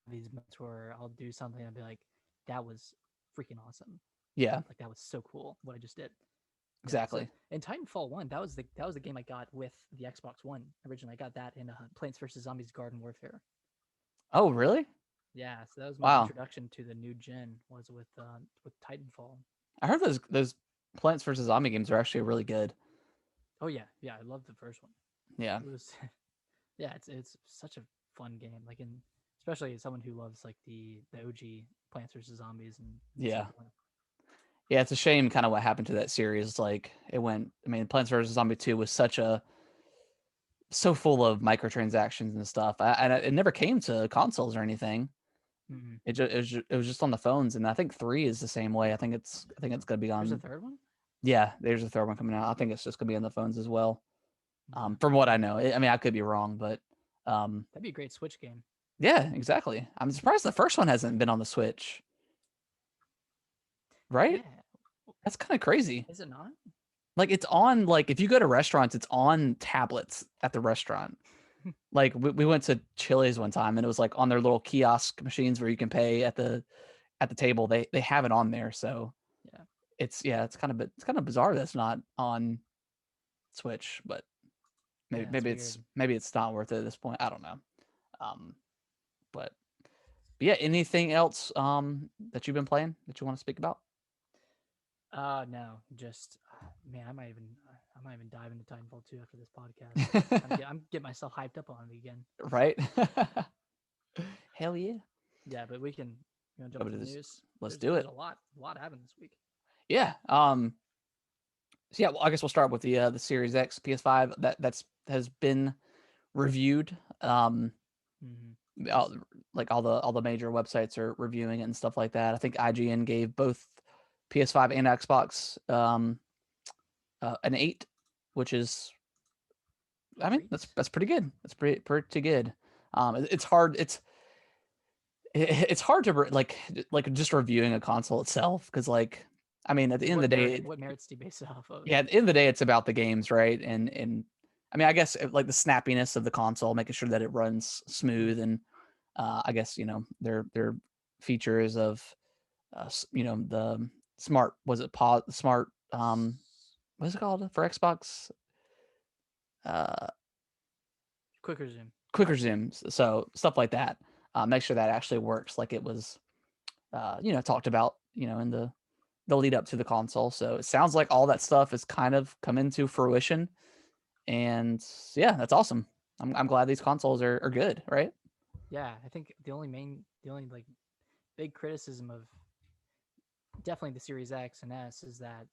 these moments where I'll do something and be like, "That was freaking awesome!" Yeah. Like that was so cool what I just did. Yeah. So exactly. in Titanfall 1, that was the game I got with the Xbox One originally. I got that in Plants vs Zombies Garden Warfare. Oh, really? Yeah, so that was my Wow. introduction to the new gen was with Titanfall. I heard those Plants vs Zombie games are actually really good. Oh yeah, yeah, I love the first one. Yeah. It was yeah, it's such a fun game. Like in especially as someone who loves like the OG Plants vs Zombies and the Yeah. second one. Yeah, it's a shame kind of what happened to that series. Like it went. I mean, Plants vs Zombie 2 was so full of microtransactions and stuff, and it never came to consoles or anything. Mm-hmm. It was just on the phones, and I think 3 is the same way. I think it's gonna be There's a on. third one. Yeah, there's a third one coming out. I think it's just gonna be on the phones as well. Okay, From what I know, I mean, I could be wrong, but that'd be a great Switch game. yeah, exactly. I'm surprised the first one hasn't been on the Switch, right? Yeah, That's kind of crazy. is it not? Like it's on like if you go to restaurants, it's on tablets at the restaurant. Like we went to Chili's one time and it was like on their little kiosk machines where you can pay at the table. They have it on there. So Yeah, it's kind of bizarre that's not on Switch, but maybe yeah, it's maybe weird. it's maybe it's not worth it at this point. I don't know. Um, but yeah, anything else that you've been playing that you want to speak about? No, just man, I might even dive into Titanfall 2 after this podcast. I'm getting myself hyped up on it again. Right? Hell yeah. Yeah, but we can jump Over to to the this. news. Let's There's do there's it. a lot happened this week. Yeah. So yeah, well, I guess we'll start with the Series X PS5 that's has been reviewed. Mm-hmm. All, like all the major websites are reviewing it and stuff like that. I think IGN gave both PS5 and Xbox an 8, which is I mean Great. that's pretty good. That's pretty good. It's hard. It's hard to like just reviewing a console itself because like I mean at the Because end of the day what merits do you base it off of? yeah, at the end of the day, it's about the games, right? And I mean, I guess like the snappiness of the console, making sure that it runs smooth, and I guess their features of the smart was it pause smart what is it called for Xbox uh Quicker zoom. quicker zooms, so stuff like that. Make sure that actually works like it was talked about in the lead up to the console. So it sounds like all that stuff is kind of come into fruition. And yeah, that's awesome. I'm glad these consoles are good, right? Yeah, I think the only like big criticism of definitely the Series X and S is that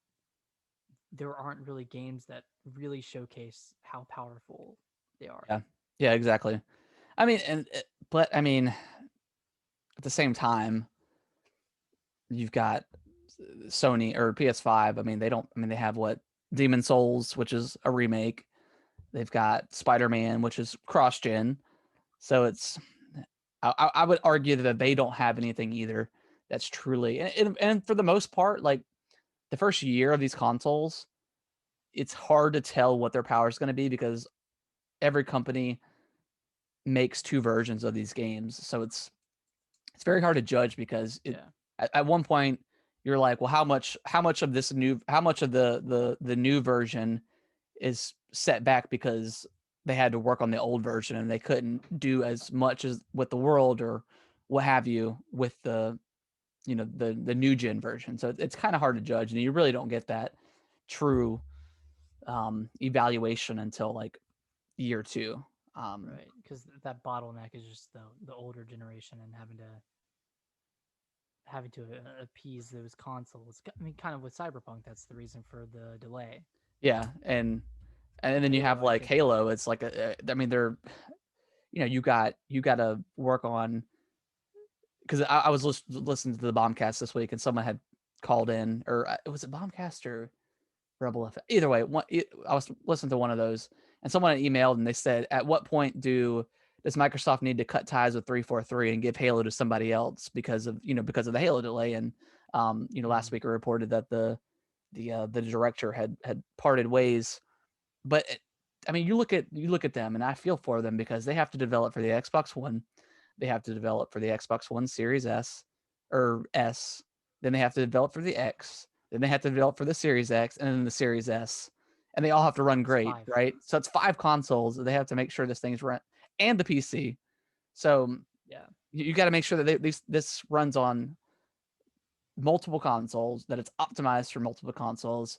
there aren't really games that really showcase how powerful they are. Yeah. Yeah, exactly. I mean, but I mean, at the same time, you've got Sony or PS5. I mean, they don't. I mean, they have what Demon Souls, which is a remake. They've got Spider-Man, which is cross-gen. So it's. I would argue that they don't have anything either that's truly and for the most part, like the first year of these consoles, it's hard to tell what their power is going to be because every company makes two versions of these games. So it's very hard to judge because Yeah. at one point you're like, well, how much of the new version is set back because they had to work on the old version and they couldn't do as much as with the world or what have you with the new gen version. So it's kind of hard to judge, and you really don't get that true evaluation until like year two. Right, because that bottleneck is just the older generation and having to appease those consoles. I mean, kind of with Cyberpunk, that's the reason for the delay. Yeah, and With then you Halo, have I like think. Halo. It's like I mean, you got to work on because I was listening to the Bombcast this week and someone had called in or was it Bombcast or Rebel Effect? Either way, I was listening to one of those and someone had emailed and they said, at what point does Microsoft need to cut ties with 343 and give Halo to somebody else because of the Halo delay? And last Mm, week I reported that the director had parted ways. But I mean, you look at them, and I feel for them because they have to develop for the Xbox One, they have to develop for the Xbox One Series S or S, then they have to develop for the X, then they have to develop for the Series X and then the Series S, and they all have to run It's great, 5. right? So it's 5 consoles. They have to make sure this thing's run and the PC. So Yeah. you got to make sure that this runs on multiple consoles, that it's optimized for multiple consoles.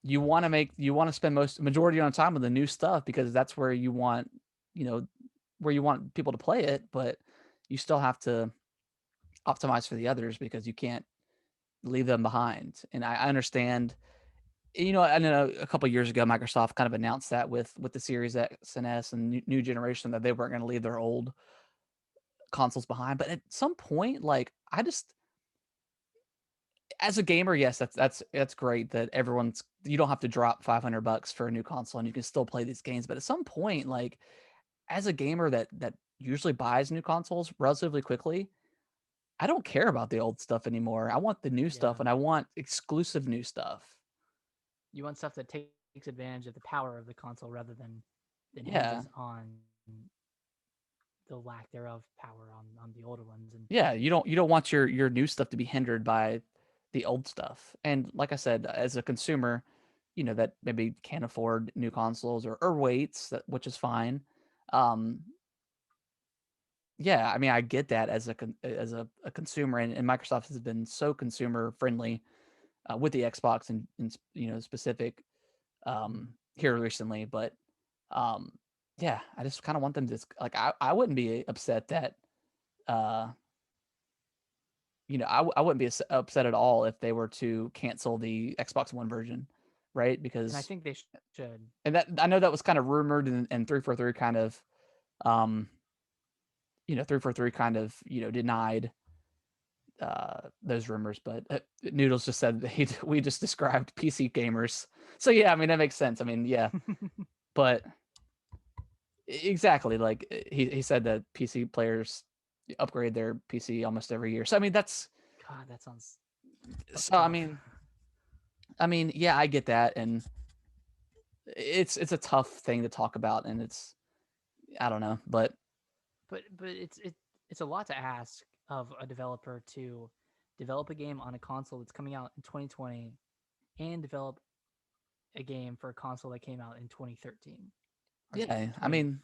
You want to spend majority of your time with the new stuff because that's where you want, you know, where you want people to play it, but you still have to optimize for the others because you can't leave them behind. And I understand, I know a couple of years ago Microsoft kind of announced that with the Series X and S and new generation that they weren't going to leave their old consoles behind. But at some point, like I just as a gamer, yes, that's great that you don't have to drop $500 for a new console and you can still play these games. But at some point, like as a gamer that usually buys new consoles relatively quickly, I don't care about the old stuff anymore. I want the new Yeah. stuff and I want exclusive new stuff. You want stuff that takes advantage of the power of the console rather than Yeah. hinges on the lack thereof power on the older ones. And Yeah, you don't want your new stuff to be hindered by the old stuff. And like I said, as a consumer, that maybe can't afford new consoles or waits, which is fine. Um, yeah, I mean, I get that as a consumer, and Microsoft has been so consumer friendly with the Xbox and specific mm, here recently. But um, yeah, I just kind of want them to like I wouldn't be upset that uh I wouldn't be upset at all if they were to cancel the Xbox One version, right? and I Because think they should. and that I know that was kind of rumored and 343 kind of, um, 343 kind of denied those rumors, but Noodles just said that we just described PC gamers, so yeah, I mean that makes sense. I mean, yeah, but exactly like he said that PC players upgrade their PC almost every year, so I mean that's God, that sounds so tough. I mean, yeah, I get that, and it's a tough thing to talk about, and I don't know, but But it's a lot to ask of a developer to develop a game on a console that's coming out in 2020 and develop a game for a console that came out in 2013 or yeah, I 20 mean,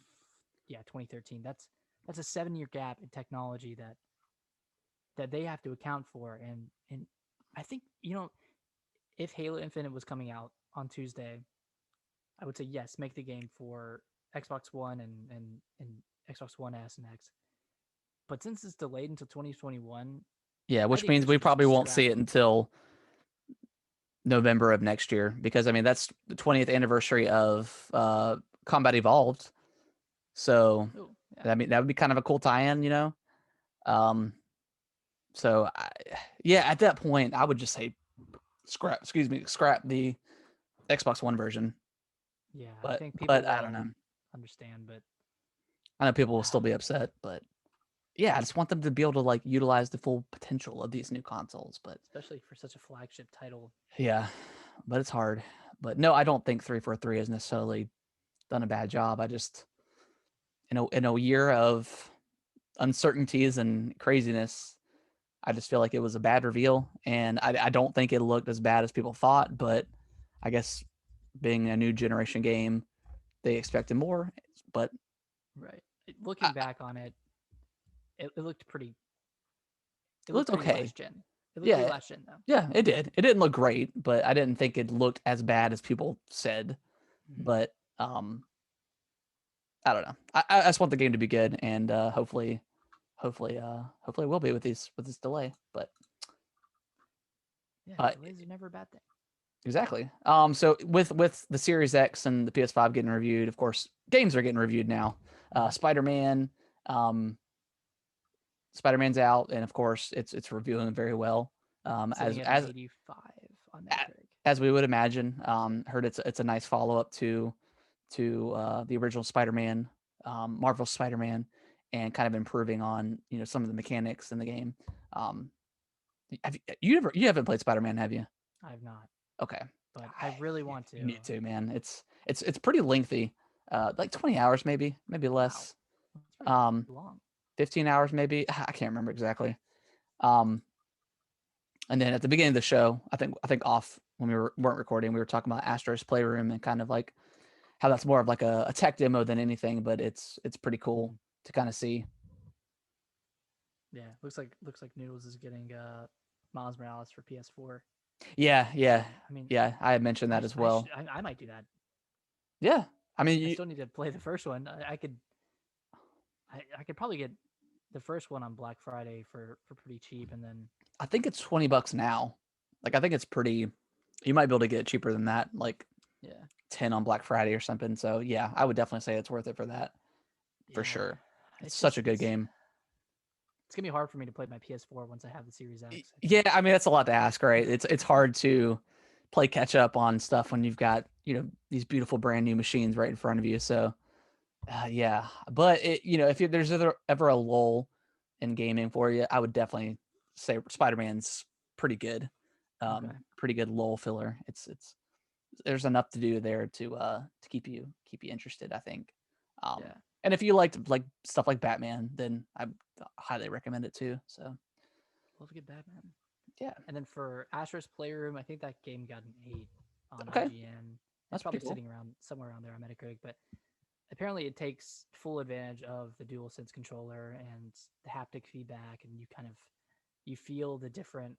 yeah 2013. That's a 7-year gap in technology that they have to account for. And I think if Halo Infinite was coming out on Tuesday, I would say yes, make the game for Xbox One and Xbox One S and X. But since it's delayed until 2021, yeah, I which think they means we should just probably won't scrap see it. it until November of next year because I mean that's the 20th anniversary of Combat Evolved, so Oh yeah, I mean that would be kind of a cool tie-in, Um, so yeah, at that point I would just say scrap the Xbox One version, yeah. I but think people but I don't will know. understand, but I know people will still be upset, but yeah, I just want them to be able to like utilize the full potential of these new consoles. But especially for such a flagship title. yeah, but it's hard. But no, I don't think 343 has necessarily done a bad job. I just in a year of uncertainties and craziness, I just feel like it was a bad reveal, and I don't think it looked as bad as people thought. But I guess being a new generation game, they expected more. But Right. I, Looking back on it, it looked pretty. It it looked looked pretty okay. last gen. It looked pretty Yeah, last gen though. yeah, it did. It didn't look great, but I didn't think it looked as bad as people said. Mhm. But I don't know. I just want the game to be good, and hopefully it will be with this delay. But Yeah, uh, delays are never a bad thing. exactly. So with the Series X and the PS5 getting reviewed, of course, games are getting reviewed now. Mhm. Spider-Man, um, Spider-Man's out, and of course, it's reviewing very well. Sitting at an 85 on Metacritic. As we would imagine. Heard it's a nice follow up to the original Spider-Man, Marvel Spider-Man, and kind of improving on some of the mechanics in the game. Um, have you haven't played Spider-Man, have you? I've not, Okay, but I really you, want you to. need to, man. It's pretty lengthy, like 20 hours maybe Wow, less, that's pretty um, long. 15 hours maybe. I can't remember exactly. Um, And then at the beginning of the show, I think off when weren't recording, we were talking about Astro's Playroom and kind of like how that's more of like a tech demo than anything, but it's pretty cool Mhm. to kind of see. Yeah, looks like Noodles is getting Miles Morales for PS4. Yeah, So yeah, I mean, yeah. I had mentioned that as well. I might do that. Yeah, I mean, I still need to play the first one. I could probably get the first one on Black Friday for pretty cheap, and then I think it's $20 now. Like I think it's pretty. You might be able to get it cheaper than that, like yeah, 10 on Black Friday or something. So yeah, I would definitely say it's worth it for that for yeah. sure. It's It's such just a good game. it's gonna be hard for me to play my PS4 once I have the Series X. I Yeah, think. I mean that's a lot to ask, right? It's hard to play catch up on stuff when you've got these beautiful brand new machines right in front of you. So yeah, but if there's ever a lull in gaming for you, I would definitely say Spider-Man's pretty good, Okay. pretty good lull filler. It's there's enough to do there to keep you interested, I think. Yeah. And if you liked like stuff like Batman, then I highly recommend it too. So Love to get Batman. yeah, And then for Astro's Playroom, I think that game got an 8 on okay, IGN. It's that's probably pretty cool. sitting around somewhere around there on Metacritic, but apparently it takes full advantage of the DualSense controller and the haptic feedback, and you feel the different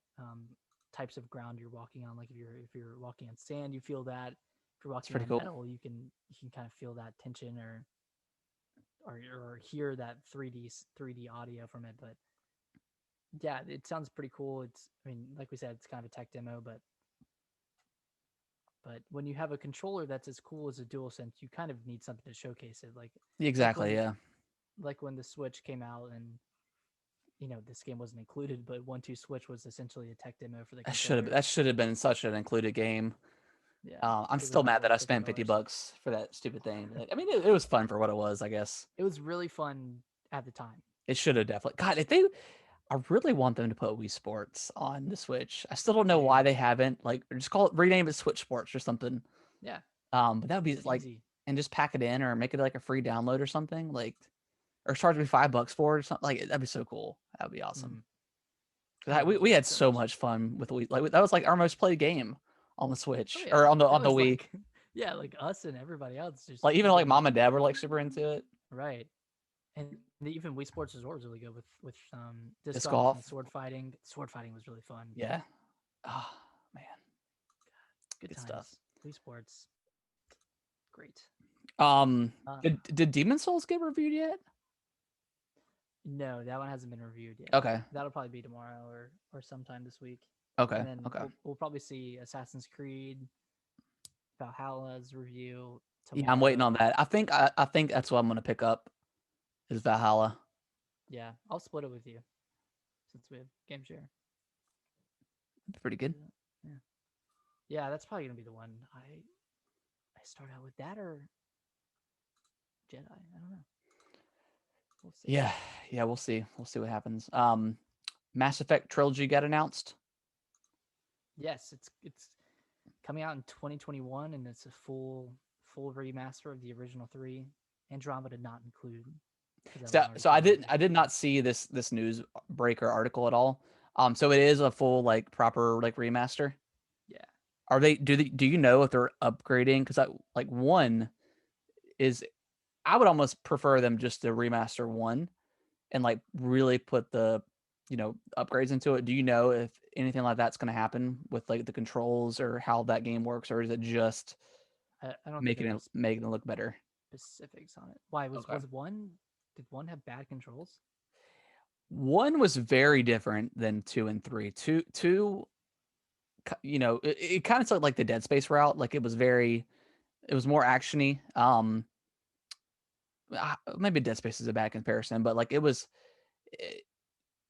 types of ground you're walking on. Like if you're walking on sand, you feel that. If you're It's walking pretty on cool. metal, you can kind of feel that tension or hear that 3D audio from it. But yeah, it sounds pretty cool. I mean, like we said, it's kind of a tech demo, but when you have a controller that's as cool as a DualSense, you kind of need something to showcase it. Like Exactly. when Yeah. like when the Switch came out and this game wasn't included, but 1-2 Switch was essentially a tech demo for the controller. That should have been such an included game. Yeah, I'm it was still like mad that what I spent fifty $50. bucks for that stupid thing. Like, I mean, it was fun for what it was, I guess. It was really fun at the time. It should have definitely. God, if they, I really want them to put Wii Sports on the Switch. I still don't know why Dude, they haven't. Like, or just call it, rename it Switch Sports or something. yeah, But that would be it's like, easy. and just pack it in or make it like a free download or something. Like, or charge me $5 for it or something. Like, that'd be so cool. That'd be awesome. Mm. 'Cause Oh, we had so so much. much fun with Wii. Like that was like our most played game on the Oh Switch yeah, or that on the was Wii. like yeah, like us and everybody else just Like even like freaking mom and dad were like super into it. right. And even Wii Sports Resort was really good with disc Disc golf and golf. sword fighting. Sword fighting was really fun. Yeah. Oh man, Good good stuff. times. Wii Sports, great. Um, Uh, did Demon Souls get reviewed yet? no, that one hasn't been reviewed yet. Okay. That'll probably be tomorrow or sometime this week. And Okay. then Okay. we'll probably see Assassin's Creed Valhalla's review Yeah, I'm waiting on tomorrow. that. I think that's what I'm gonna pick up is Valhalla. Yeah, I'll split it with you since we have game share. Pretty good. Yeah, yeah, that's probably gonna be the one. I start out with that or Jedi. I don't know. We'll see. Yeah. Yeah. We'll see. We'll see what happens. Mass Effect Trilogy got announced. Yes, it's coming out in 2021, and it's a full remaster of the original three. Andromeda not included because that So, one already came out I last did year. not see this news breaker article at all. So it is a full like proper like remaster. Yeah, Are they do you know if they're upgrading? Because I like one is I would almost prefer them just to remaster one and like really put the upgrades into it. Do you know if anything like that's going to happen with like the controls or how that game works, or is it just I don't think there was making it look better? specifics on it. Why was Okay. was one? Did one have bad controls? One was very different than two and three. Two, it kind of took like the Dead Space route. Like it was more actiony. Maybe Dead Space is a bad comparison, but like it,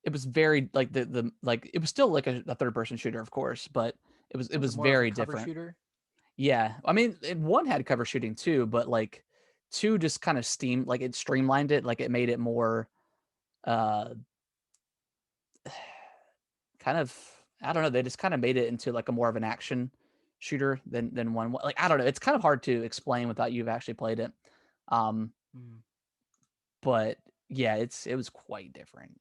it was very like the like it was still like a third person shooter, of course, but it Was it was more of a very cover different. shooter? Yeah, I mean, one had cover shooting too, but like two just kind of like it streamlined it, like it made it more uh kind of I don't know, they just kind of made it into like a more of an action shooter than one. Like I don't know, it's kind of hard to explain without you've actually played it. Um, Mm, but yeah, it was quite different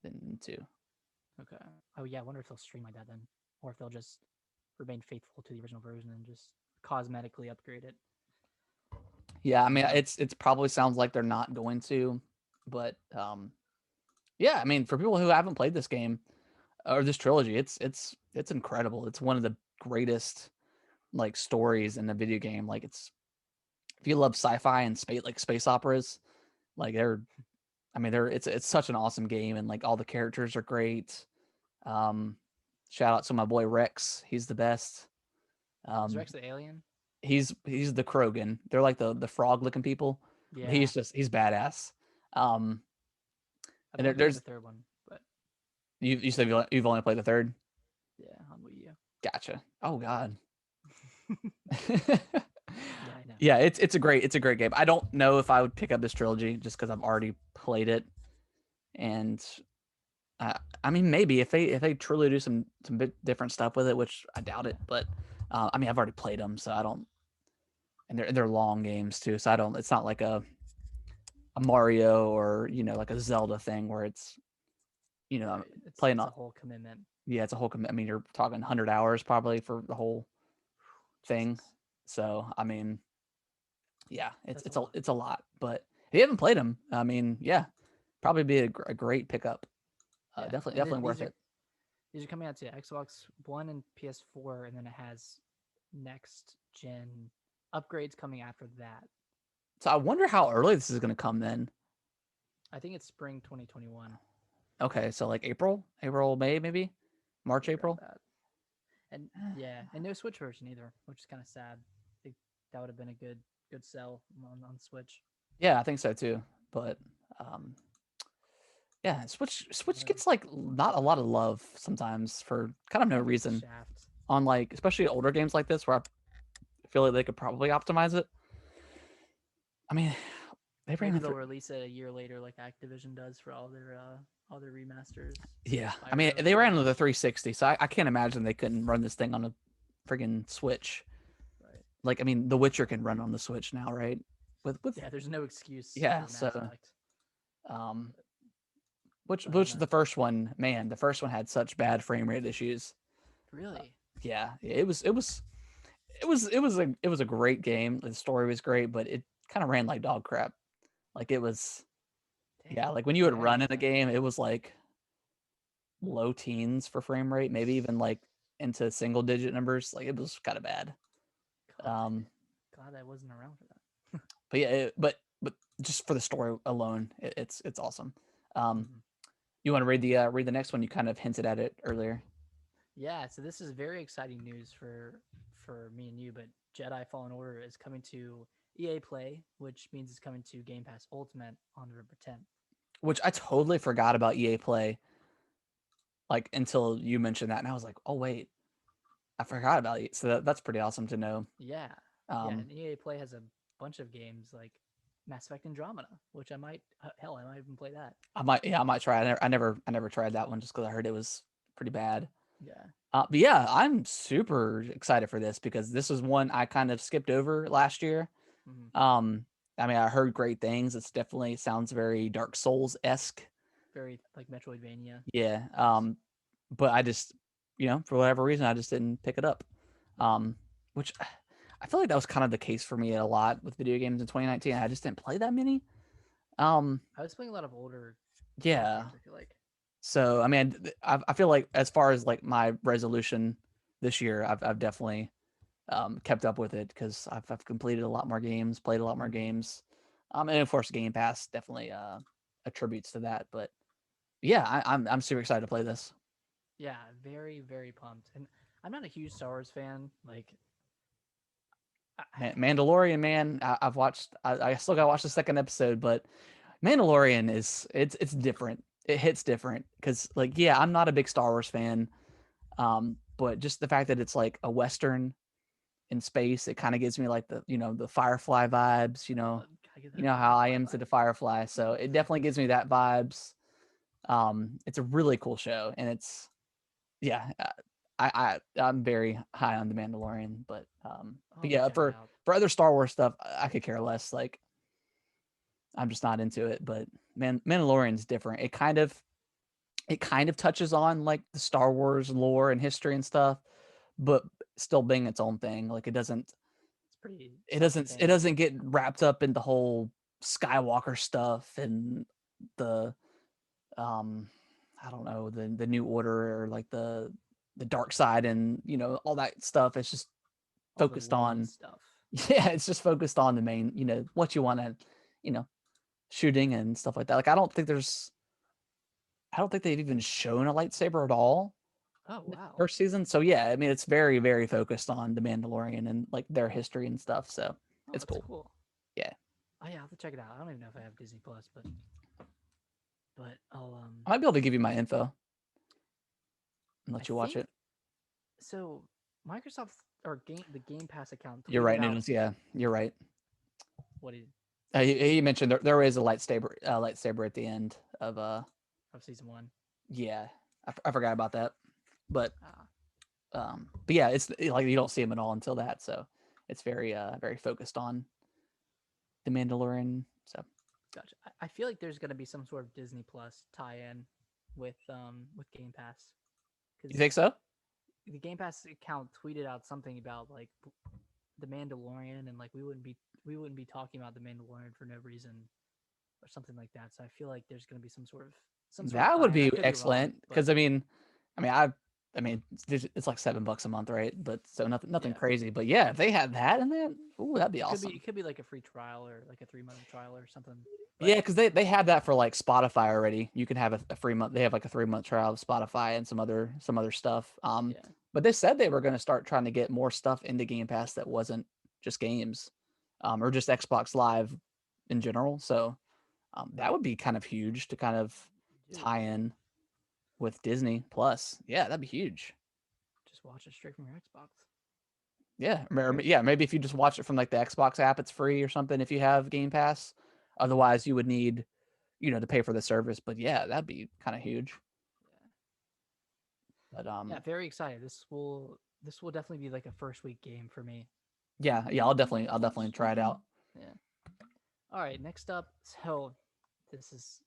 than two. Okay. Oh yeah, I wonder if they'll stream like that then, or if they'll just remain faithful to the original version and just cosmetically upgrade it. Yeah, I I don't mean, know. it's probably sounds like they're not going to, but yeah, I mean, for people who haven't played this game or this trilogy, it's incredible. It's one of the greatest like stories in a video game. Like it's if you love sci-fi and space operas, like they're it's such an awesome game and like all the characters are great. Um, Shout out to my boy Rex, he's the best. Is Um, Rex the alien? he's the Krogan. They're like the frog looking people. But Yeah, he's badass. Um, I've and only played the there's third one, but you said you've only played the third. yeah, on Wii U. Gotcha. Oh God. Yeah, I know. Yeah, it's a great game. I don't know if I would pick up this trilogy just because I've already played it, and I mean maybe if they truly do some bit different stuff with it, which I doubt Yeah, it, but I mean I've already played them, so I don't, and they're long games too, so I don't. It's not like a Mario or like a Zelda thing where it's I'm right. playing It's on. a whole commitment. Yeah, it's a whole. I mean, you're talking 100 hours probably for the whole thing. Jesus, So I mean, yeah, that's a lot. it's a lot. But if you haven't played them, I mean, yeah, probably be a great pickup. Yeah, and Definitely worth it. these are coming out to Xbox One and PS4, and then it has next gen upgrades coming after that. So I wonder how early this is going to come then. I think it's spring 2021. Okay, so like April, May, maybe March, Yeah, around April. that. And yeah, and no Switch version either, which is kind of sad. I think that would have been a good sell on Switch. Yeah, I think so too. But um, yeah, Switch Whatever. gets like not a lot of love sometimes for kind of no Kind of gets reason shaft. on like especially older games like this where I feel like they could probably optimize it. I mean, they ran Maybe it they'll through. release it a year later, like Activision does for all their remasters, like Yeah, I mean Spyro and they ran stuff. with a 360, so I can't imagine they couldn't run this thing on a friggin' Switch. Right. Like I mean, The Witcher can run on the Switch now, right? With Yeah, there's no excuse yeah, for Mass so Effect. um, But I don't which know. the first one, man, the first one had such bad frame rate issues. Really? Yeah, it was a great game. The story was great, but it kind of ran like dog crap. Like it was Dang. yeah, like when you would Yeah, I didn't run know in a that. game, it was like low teens for frame rate, maybe even like into single digit numbers. Like it was kind of bad. God, Um, glad I wasn't around for that. but yeah, but just for the story alone, it's awesome. Um, Mhm. you want to read the next one? You kind of hinted at it earlier. Yeah, so this is very exciting news for me and you, but Jedi Fallen Order is coming to EA Play, which means it's coming to Game Pass Ultimate on November 10th. Which I totally forgot about EA Play, like until you mentioned that, and I was like, oh wait, I forgot about it. So that's pretty awesome to know. Yeah, yeah, Um, and EA Play has a bunch of games like Mass Effect Andromeda, which I might hell I might even play that. I might try. I never tried that one just because I heard it was pretty bad. Yeah, But yeah, I'm super excited for this because this is one I kind of skipped over last year. mm-hmm. Um, I mean, I heard great things. It's definitely sounds very Dark Souls esque. Very like Metroidvania Yeah. vibes. But I just, for whatever reason, I just didn't pick it up. Yeah, Which I feel like that was kind of the case for me a lot with video games in 2019. I just didn't play that many. Um, I was playing a lot of older yeah. games. I feel like. So I mean, I feel like as far as like my resolution this year, I've definitely kept up with it because I've completed a lot more games, played a lot more Mm-hmm. games, and of course Game Pass definitely attributes to that. But yeah, I'm super excited to play this. Yeah, very pumped. And I'm not a huge Star Wars fan. Like, I, Mandalorian, man, I've watched. I still got to watch the second episode, but Mandalorian is it's different. It hits different because like yeah, I'm not a big Star Wars fan, but just the fact that it's like a western in space, it kind of gives me like the the Firefly vibes. gotta get You that know how I Firefly am to the vibe. Firefly, so it definitely gives me that vibes. It's a really cool show, and it's yeah, I'm very high on the Mandalorian, I'll but have to yeah, check it out. for other Star Wars stuff, I could care less. Like I'm just not into it. But Mandalorian's different. it kind of touches on like the Star Wars lore and history and stuff, but still being its own thing. Like It's pretty it self-contained. doesn't get wrapped up in the whole Skywalker stuff and the um I don't know, the new order or like the dark side and all that stuff. It's just All the focused lame on stuff. yeah, it's just focused on the main, what you want to, you know, shooting and stuff like that. Like I don't think they've even shown a lightsaber at all Oh in the wow. first season. So yeah, I mean it's very, very focused on the Mandalorian and like their history and stuff. So Oh, it's that's cool. cool. Yeah. Oh yeah, I'll have to check it out. I don't even know if I have Disney Plus, but I'll I might be able to give you my info and I let you watch think it. so. Microsoft or the Game Pass account You're tweeted right, out Noodles. Yeah, you're right. what is He mentioned there is a lightsaber at the end of season one. yeah. I forgot about that, but Ah, yeah, it's like you don't see him at all until that, so it's very very focused on the Mandalorian. So gotcha. I feel like there's gonna be some sort of Disney Plus tie-in with Game Pass you think because so? the Game Pass account tweeted out something about like the Mandalorian and like we wouldn't be talking about the Mandalorian for no reason or something like that. So I feel like there's gonna be some sort of That would tie-in. I be could be wrong, excellent but because I mean it's like $7 a month, right? But so nothing yeah, crazy. But yeah, if they had that in that, ooh, that'd be awesome. it could be like a free trial or like a 3 month trial or something. But Yeah, because they have that for like Spotify already. You can have a free month. They have like a 3 month trial of Spotify and some other stuff. yeah, But they said they were going to start trying to get more stuff into Game Pass that wasn't just games, or just Xbox Live in general. So that would be kind of huge to kind of dude, tie in with Disney Plus. Yeah, that'd be huge. just watch it straight from your Xbox. Yeah, Very yeah. cool. Maybe if you just watch it from like the Xbox app, it's free or something if you have Game Pass. Mhm. Otherwise, you would need to pay for the service. But yeah, that'd be kind of huge. Yeah, But yeah, very excited. This will definitely be like a first week game for me. yeah, I'll definitely try it out. Yeah. All right, next up. So this is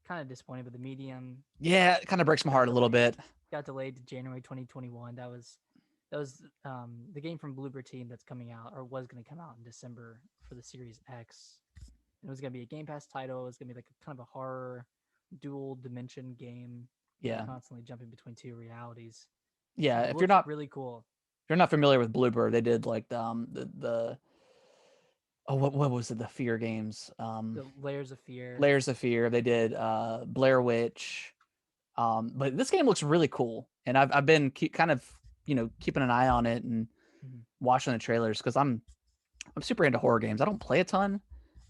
kind of disappointing, but the medium Yeah, it kind of breaks my got heart a little delayed. bit. Got delayed to January 2021. That was the game from Bloober Team that's coming out or was going to come out in December for the Series X. And it was going to be a Game Pass title. It was going to be like a kind of a horror dual dimension game where you're Yeah, constantly jumping between two realities. yeah. And it looked really cool. If you're not familiar with Bluebird, they did like the oh what was it, the Fear games, The Layers of Fear. Layers of Fear. They did Blair Witch. But this game looks really cool, and I've been kind of keeping an eye on it and Mhm. watching the trailers because I'm super into horror games. I don't play a ton,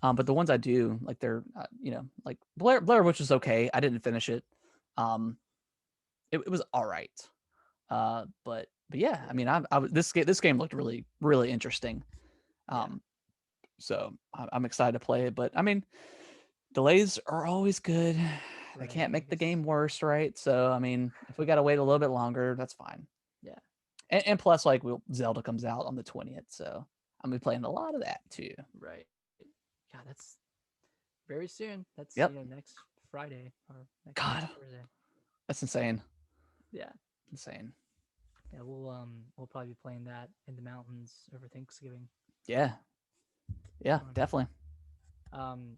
but the ones I do, like they're like Blair Witch was okay. I didn't finish it. Um, it was all right. But yeah, I Yeah. mean, this game looked really really interesting. Yeah. Um, so I'm excited to play it. But I mean, delays are always good. They Right. can't I make the guess. game worse, right? So I mean, if we got to wait a little bit longer, that's fine. Yeah. And plus, like, Zelda comes out on the 20th, so I'm gonna be playing a lot of that too. Right. God, that's very soon. That's Yep. next Friday or next God, Thursday. that's insane. Yeah. Insane. Yeah. We'll probably be playing that in the mountains over Thanksgiving. Yeah. Yeah. Fun. Definitely. Um,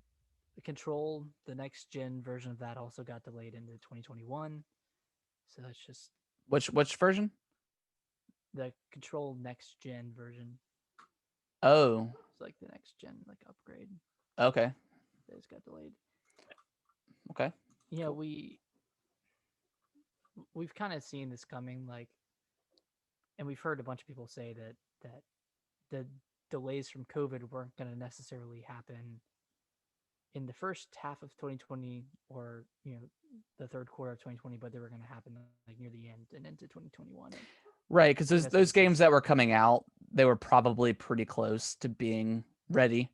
the Control, the next gen version of that also got delayed into 2021. So that's just Which version? the Control next gen version. Oh. It's like the next gen like upgrade. Okay. That just got delayed. Okay. Yeah, Cool. we've kind of seen this coming, like, and we've heard a bunch of people say that the delays from COVID weren't going to necessarily happen in the first half of 2020 or the third quarter of 2020, but they were going to happen like near the end and into 2021. And Right, because I think that's what those this games is. that were coming out, they were probably pretty close to being ready.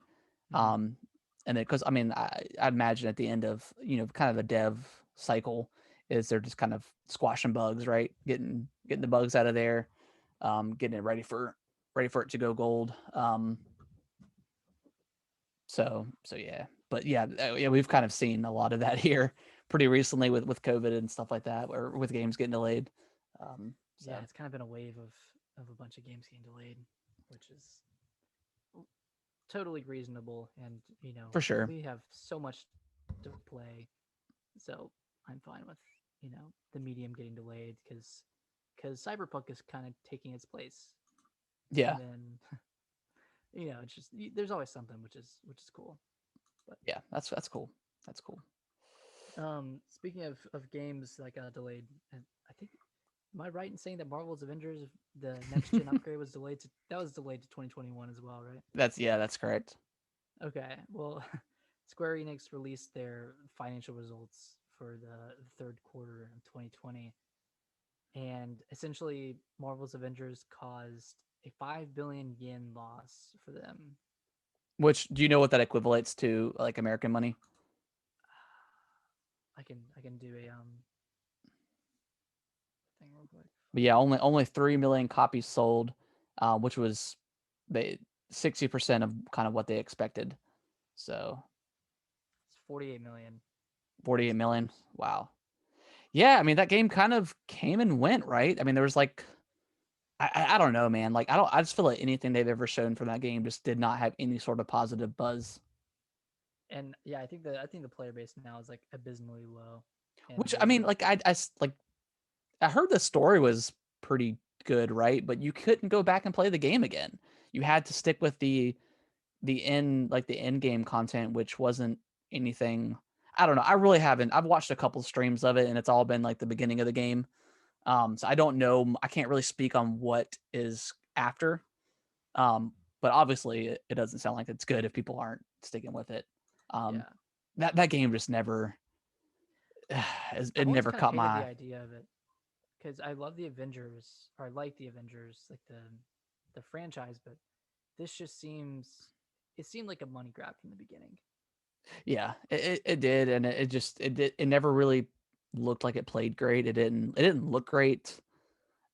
Mm-hmm. Um, and because I mean, I'd imagine at the end of kind of a dev cycle is they're just kind of squashing bugs, right? Getting Yeah. the bugs out of there, getting it ready for it to go gold. So yeah, but yeah, yeah, we've kind of seen a lot of that here pretty recently with COVID and stuff like that, or with games getting delayed. So Yeah, it's kind of been a wave of a bunch of games getting delayed, which is totally reasonable. And for sure. we have so much to play, so I'm fine with the medium getting delayed because Cyberpunk is kind of taking its place, Yeah, and then it's just there's always something which is cool. But yeah, that's cool. That's cool. speaking of games that got delayed, and I think am I right in saying that Marvel's Avengers the next gen upgrade was delayed to 2021 as well, right? That's correct. Okay, well, Square Enix released their financial results for the third quarter of 2020, and essentially, Marvel's Avengers caused a 5 billion yen loss for them. Which do you know what that equivalates to, like American money? I can do a thing real quick. But yeah, only 3 million copies sold, which was they 60% of kind of what they expected. So It's 48 million 48 US million. dollars. Wow. Yeah, I mean that game kind of came and went, right? I mean there was like I don't know, man. Like I just feel like anything they've ever shown from that game just did not have any sort of positive buzz. And yeah, I think the player base now is like abysmally low, and Which I mean, they're like like I heard the story was pretty good, right? But you couldn't go back and play the game again. You had to stick with the end game content, which wasn't anything. I don't know. I really haven't. I've watched a couple streams of it, and it's all been like the beginning of the game. So I don't know. I can't really speak on what is after. Um, but obviously, it doesn't sound like it's good if people aren't sticking with it. Um, yeah. that game just never, I've it always never kind of caught hated the my. idea of it because I love the Avengers, or I like the Avengers, like the franchise, but this just seemed like a money grab from the beginning. Yeah, it did, and it just it never really looked like it played great. It didn't look great.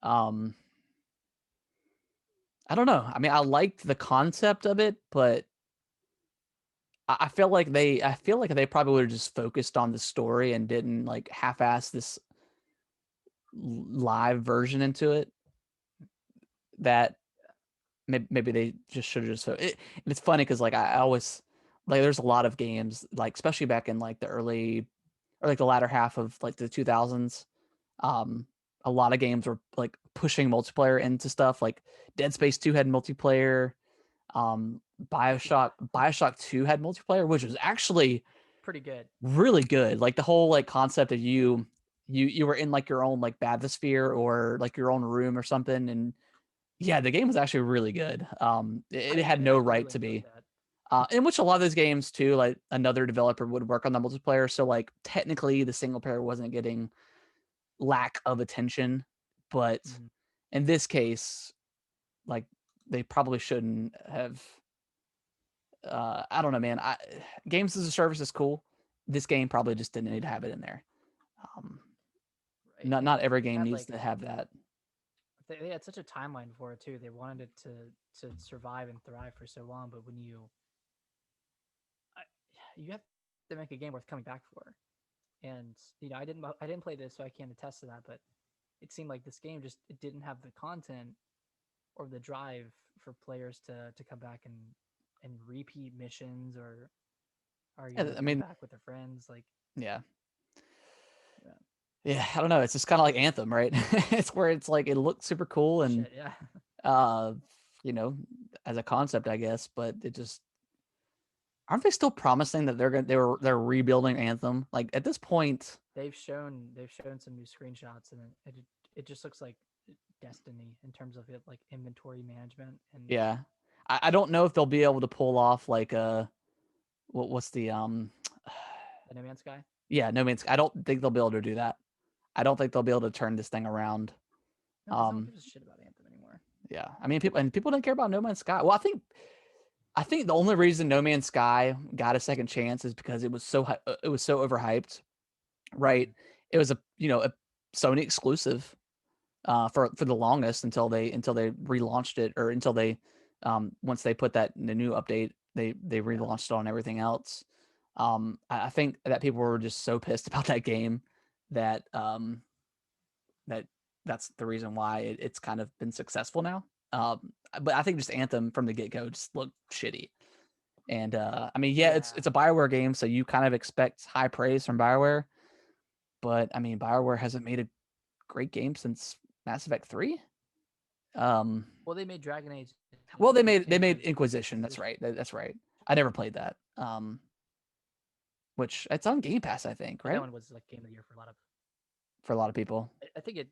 Um, I don't know. I mean, I liked the concept of it, but I feel like they probably would have just focused on the story and didn't like half-ass this live version into it. That maybe they just should have just. And it's funny because like I always like there's a lot of games like especially back in like the early or like the latter half of like the 2000s. Um, a lot of games were like pushing multiplayer into stuff. Like Dead Space 2 had multiplayer. Um, Yeah, Bioshock 2 had multiplayer, which was actually pretty good. really good. Like the whole like concept of you were in like your own like bathysphere or like your own room or something. And yeah, the game was actually really good. It had no I right really to enjoyed be. that. In which a lot of those games too, like another developer would work on the multiplayer. So like technically the single player wasn't getting lack of attention, but Mhm. in this case, like they probably shouldn't have. I don't know, man. Games as a service is cool. This game probably just didn't need to have it in there. Um, Right, not and every they game had needs like to have that. they had such a timeline for it too. They wanted it to survive and thrive for so long, but when I, you have to make a game worth coming back for. And I didn't play this, so I can't attest to that. But it seemed like this game just it didn't have the content or the drive for players to come back and repeat missions or Yeah, I come mean, back with their friends. Like yeah, yeah, yeah. I don't know. It's just kind of like Anthem, right? It's where it's like it looks super cool and shit, yeah, uh, you know, as a concept, I guess, but it just aren't they still promising that they're rebuilding Anthem? Like at this point, they've shown some new screenshots and it just looks like Destiny in terms of it like inventory management and yeah. I don't know if they'll be able to pull off like what's the the No Man's Sky. yeah, No Man's I don't think they'll be able to do that. I don't think they'll be able to turn this thing around. No, because no one Um, gives a shit about Anthem anymore. yeah. I mean people don't care about No Man's Sky. Well, I think the only reason No Man's Sky got a second chance is because it was so overhyped, right? Mm, It was a Sony exclusive for the longest until they relaunched it or until they once they put that in the new update they yeah, relaunched it on everything else. I think that people were just so pissed about that game that that that's the reason why it's kind of been successful now. But I think just Anthem from the get go just looked shitty. And I mean, yeah, it's a Bioware game, so you kind of expect high praise from Bioware. But I mean, Bioware hasn't made a great game since Mass Effect 3. Well, they made Dragon Age. Well, they made Inquisition. That's right. That's right. I never played that. Which it's on Game Pass, I think, But that right? one was like game of the year for a lot of. For a lot of people. I think it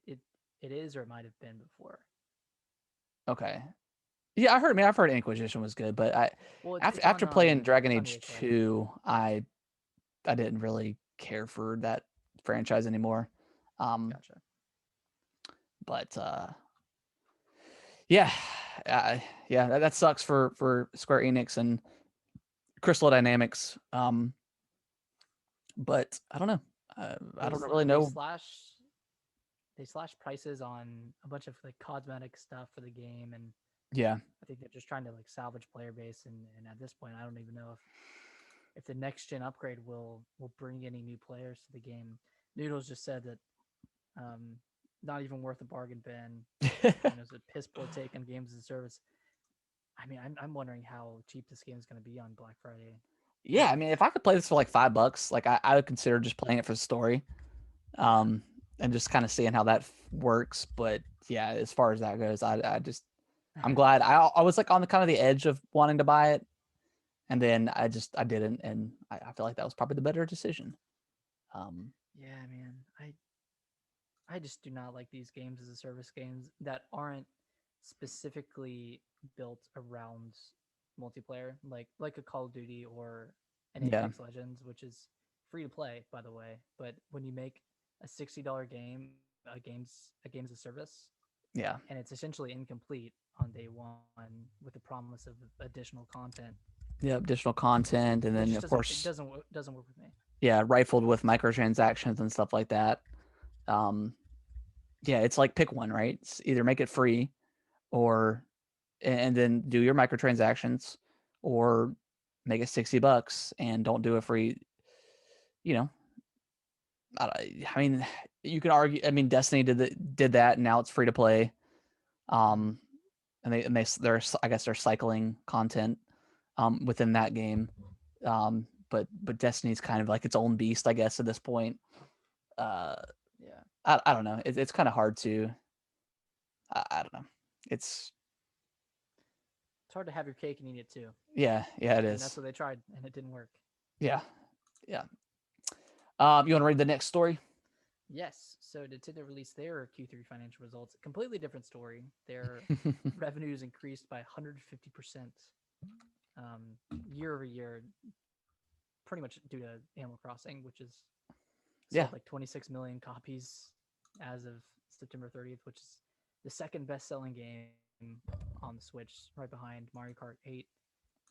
is, or it might have been before. Okay. Yeah, I heard. I mean, I've heard Inquisition was good, but after playing Dragon Age 2, I didn't really care for that franchise anymore. Gotcha. But yeah, yeah, that sucks for Square Enix and Crystal Dynamics. But I don't know. I don't really know. They slash prices on a bunch of like cosmetic stuff for the game, and Yeah, I think they're just trying to like salvage player base. And at this point, I don't even know if the next gen upgrade will bring any new players to the game. Noodles just said that not even worth a bargain bin. It's a piss poor take on games as a service. I mean, I'm wondering how cheap this game is going to be on Black Friday. yeah. I mean, if I could play this for like $5, like I would consider just playing it for the story, and just kind of seeing how that works. But yeah, as far as that goes, I'm glad. I was like on the kind of the edge of wanting to buy it, and then I didn't, and I feel like that was probably the better decision. Yeah, man. I just do not like these games as a service games that aren't specifically built around multiplayer, like a Call of Duty or an Yeah, Apex Legends, which is free to play, by the way. But when you make a $60 game, a games of service, yeah, and it's essentially incomplete on day one with the promise of additional content, yeah. Additional content, and it then just of it course, doesn't work with me. yeah, rifled with microtransactions and stuff like that. Um, yeah, it's like pick one, right? It's either make it free, or and then do your microtransactions, or make it $60 and don't do a free. You know, I mean, you could argue. I mean, Destiny did that, and now it's free to play. Mm-hmm. They're I guess they're cycling content within that game. But Destiny's kind of like its own beast, I guess, at this point. Uh, Yeah. I don't know. It's kind of hard to. I don't know. It's It's hard to have your cake and eat it too. yeah, it And that's is. what they tried, and it didn't work. Yeah, yeah. You want to read the next story? Yes. So Nintendo released their Q3 financial results. Completely different story. Their revenues increased by 150% year over year, pretty much due to Animal Crossing, which is Yeah, sold like 26 million copies as of September 30th, which is the second best-selling game on the Switch, right behind Mario Kart 8,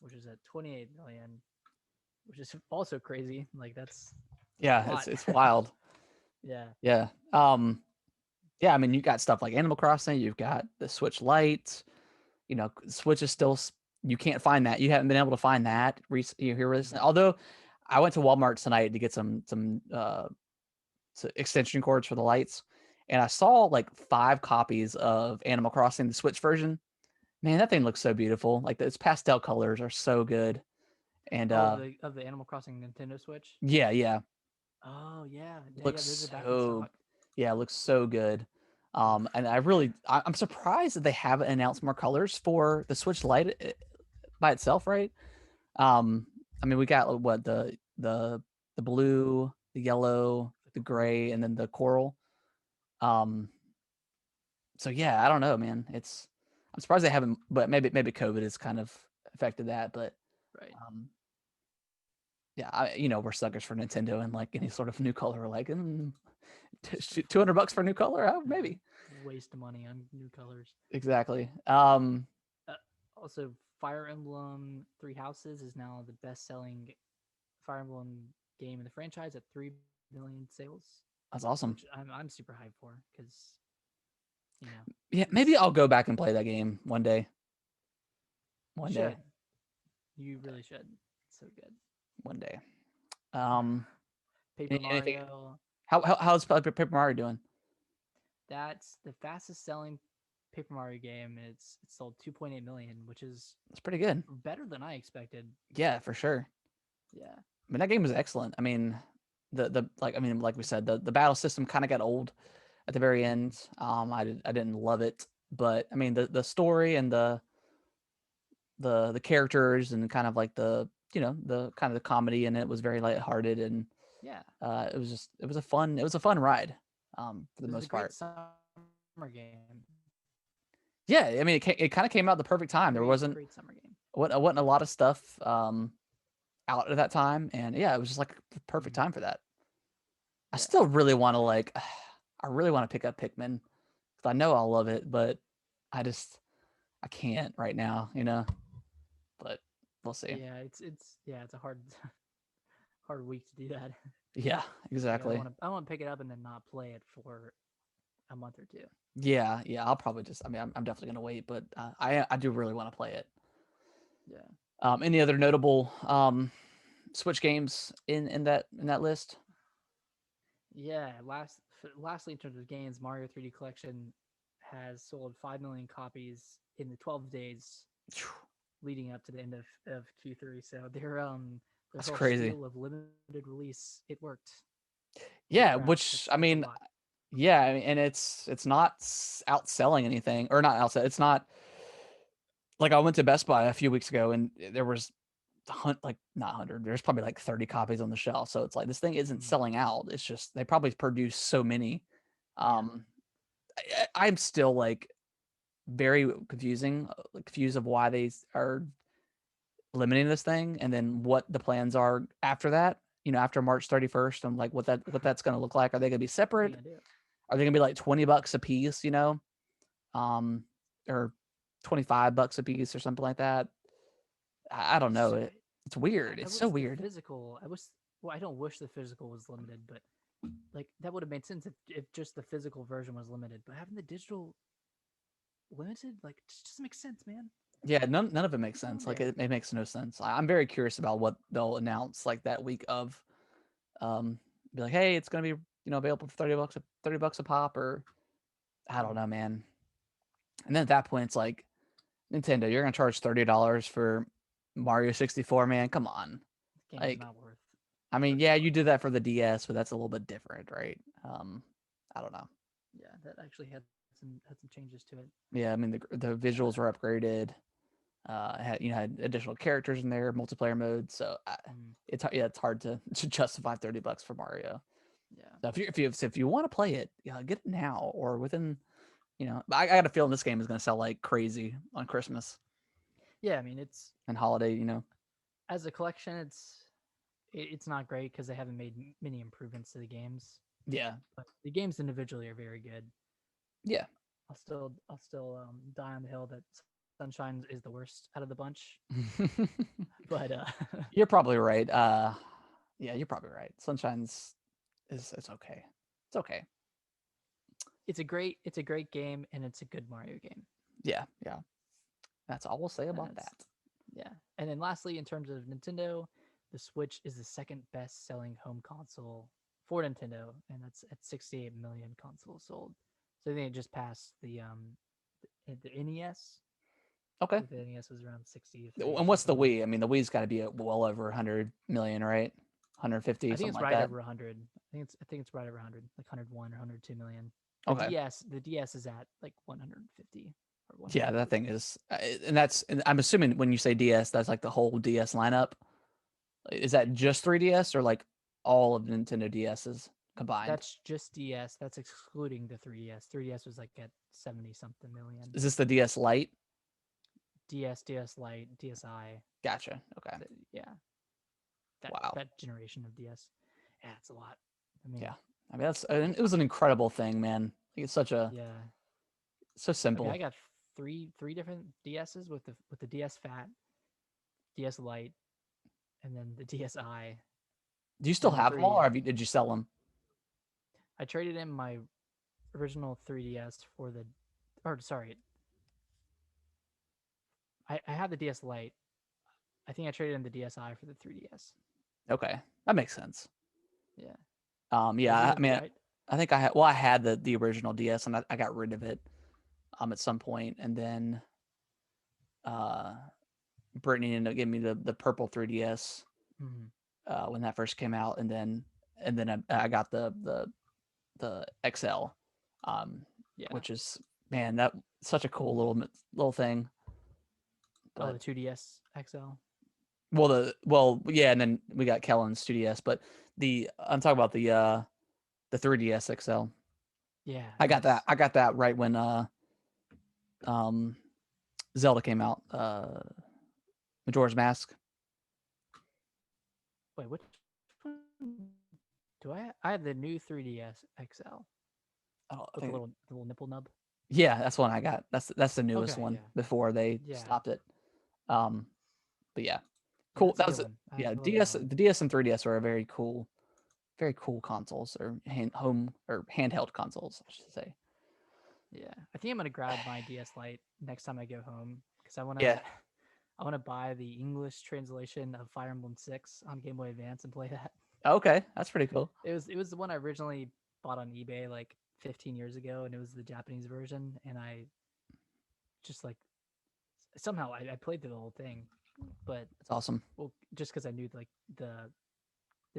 which is at 28 million, which is also crazy. Like that's a yeah. lot. It's wild. Yeah. Yeah. Yeah. I mean, you got stuff like Animal Crossing. You've got the Switch Lite. Switch is still. You can't find that. You haven't been able to find that here recently. Although, I went to Walmart tonight to get some extension cords for the lights, and I saw like 5 copies of Animal Crossing, the Switch version. Man, that thing looks so beautiful. Like its pastel colors are so good. And Of the Animal Crossing Nintendo Switch. yeah, Oh yeah, looks those are back in so stock. yeah, it looks so good. Oof. And I'm surprised that they haven't announced more colors for the Switch Lite by itself, right? I mean, we got what the blue, the yellow, the gray, and then the coral. Um, so yeah, I don't know, man. I'm surprised they haven't, but maybe COVID has kind of affected that. But Right. yeah, we're suckers for Nintendo, and like any sort of new color, like $200 for a new color, maybe. Waste money on new colors. Exactly. Uh, Also, Fire Emblem Three Houses is now the best-selling Fire Emblem game in the franchise at 3 million sales, That's awesome. which I'm super hyped for because Yeah, maybe I'll go back and play that game one day. One day. should. You really should. It's so good. One day. Um, Paper anything? Mario. How's Paper Mario doing? That's the fastest selling Paper Mario game. It's sold 2.8 million, which is It's pretty good. better than I expected. Yeah, for sure. Yeah. I mean, that game was excellent. I mean, the like I mean, like we said, the battle system kind of got old at the very end. I didn't love it, but I mean, the story and the characters and kind of like the kind of the comedy in it was very lighthearted, and Yeah. it was a fun ride for the It was a most great part. summer game. Yeah, I mean, it kind of came out at the perfect time. There Great wasn't summer game. wasn't a lot of stuff out at that time, and yeah, it was just like the perfect Mhm. time for that. I Yeah. still really want to I really want to pick up Pikmin because I know I'll love it, but I just I can't right now, you know. But we'll see. Yeah, it's a hard hard week to do that. Yeah, Like exactly. I want to pick it up and then not play it for a month or two. Yeah, yeah. I'll probably just. I mean, I'm definitely gonna wait, but I do really want to play it. Yeah. Any other notable Switch games in that list? Yeah, lastly in terms of games, Mario 3D Collection has sold 5 million copies in the 12 days leading up to the end of Q3. So their That's whole crazy. spiel of limited release, it worked. Holy Yeah, crap. which I That's a mean, lot. yeah, I mean, and it's not outselling anything, or not outsell. It's not like I went to Best Buy a few weeks ago, and there was like not 100. There's probably like 30 copies on the shelf. So it's like this thing isn't Mm, selling out. It's just they probably produce so many. yeah. Um, I'm still like very confused of why they are limiting this thing, and then what the plans are after that. You know, after March 31st, I'm like, what that's going to look like. Are they going to be What are you separate? gonna do? Are they going to be like $20 a piece? You know, um, or $25 a piece or something like that? I don't It's know. It's weird. I It's so wish the weird. physical. I wish. Well, I don't wish the physical was limited, but like that would have made sense if just the physical version was limited. But having the digital limited, like, just doesn't make sense, man. Yeah, none of it makes What's going sense. on Like there? it makes no sense. I'm very curious about what they'll announce like that week of um be like, hey, it's gonna be, available for $30 a pop, or I don't Mm, know, man. And then at that point it's like, Nintendo, you're gonna charge $30 for Mario 64, man. Come on. the game's Like, not worth I mean, thirty yeah, you bucks. did that for the DS, but that's a little bit different, right? I don't know. Yeah, that actually had some changes to it. Yeah, I mean the Yeah. visuals were upgraded. Had additional characters in there, multiplayer mode. So Mm, it's hard to to justify $30 for Mario. yeah. So if you want to play it, yeah, get it now or within. I got a feeling this game is going to sell like crazy on Christmas Yeah, I mean, it's and holiday. as a collection, it's not great because they haven't made many improvements to the games. Yeah, But the games individually are very good. yeah. I'll still die on the hill that Sunshine is the worst out of the bunch. But You're probably right. Yeah, you're probably right. Sunshine's is it's okay. It's okay. it's a great game and it's a good Mario game. Yeah, yeah. That's all we'll say And about that's that. yeah. And then lastly, in terms of Nintendo, the Switch is the second best selling home console for Nintendo, and that's at 68 million consoles sold. So I think it just passed the NES. I Okay. think the NES was around 63 or And what's the something like Wii? I that. mean, the Wii's got to be at well over 100 million, right? 150, I think something it's like right that. over 100. I think it's right over 100, like 101 or 102 million. The Okay. DS, the DS is at like 150 or Yeah, that 140. thing is, and I'm assuming when you say DS, that's like the whole DS lineup. Is that just 3DS or like all of the Nintendo DSs combined? That's just DS. That's excluding the 3DS. 3DS was like at 70 something million. Is this the DS Lite? DS, DS Lite, DSi. Gotcha. Okay. Yeah, that Wow. that generation of DS. Yeah, it's a lot. I mean, Yeah. I mean, it was an incredible thing, man. Like, it's yeah. so I mean, I simple. got three different DSs with the DS Fat, DS Lite, and then the DSi, Do you still and the have them all, or 3DS. did you sell them? I traded in my original 3DS for the, or sorry, I have the DS Lite. I think I traded in the DSi for the 3DS. Okay, that makes sense. Yeah. Does it Yeah, I look mean, bright? I think I had well, I had the original DS and I got rid of it at some point, and then uh Brittany ended up giving me the purple 3DS Mm-hmm. when that first came out, and then I got the XL, um, Yeah. which is man that such a cool little thing. Oh, But the 2DS XL. well yeah, and then we got Kellen's 2DS, but I'm talking about the 3DS XL. Yeah, I got that nice. I got that right when um Zelda came out, Majora's Mask. Wait, which one do I? I had the new 3DS XL Oh, with the little nipple nub. yeah, that's one I got. That's the newest Okay, one yeah, before they yeah, stopped it. Um, but yeah, yeah. cool. That's a That good was one. yeah. I love that DS one. the DS and 3DS are a very cool consoles or home or handheld consoles, I should say. Yeah, I think I'm gonna grab my DS Lite next time I go home because I wanna Yeah. I wanna buy the English translation of Fire Emblem Six on Game Boy Advance and play that. Okay, that's pretty cool. It was the one I originally bought on eBay like 15 years ago, and it was the Japanese version, and I just like somehow I played through the whole thing, but That's awesome. well, just because I knew like the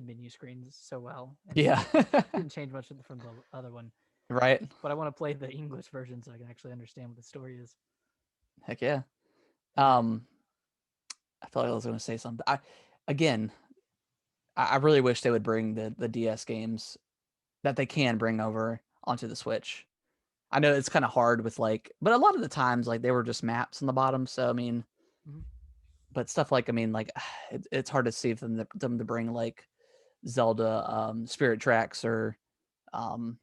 menu screens so well, and Yeah. didn't change much from the other one. Right. But I want to play the English version so I can actually understand what the story is. Heck yeah. Yeah. Um, I felt like I was going to say something. Again, I really wish they would bring the DS games that they can bring over onto the Switch. I know it's kind of hard with like, but a lot of the times like they were just maps on the bottom. So I mean, Mm-hmm. but stuff like I mean like it's hard to see if them to bring like Zelda Spirit Tracks or um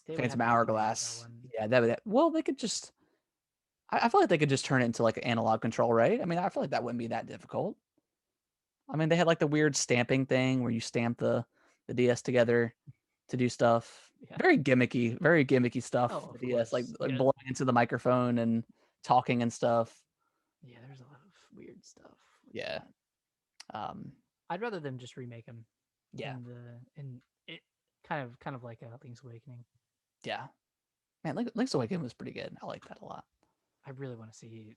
They would have Phantom to remake that Hourglass. one. Yeah, well they could just I feel like they could just turn it into like an analog control, right? I mean, I feel like that wouldn't be that difficult. I mean, they had like the weird stamping thing where you stamp the DS together to do stuff. Yeah. Very gimmicky stuff Oh, for of the DS, course. like Yeah. blowing into the microphone and talking and stuff. Yeah. There's a lot of weird stuff with Yeah. that. Um, I'd rather them just remake them yeah. in it kind of like Link's Awakening. Yeah. Man, Link's Awakening was pretty good. I like that a lot. I really want to see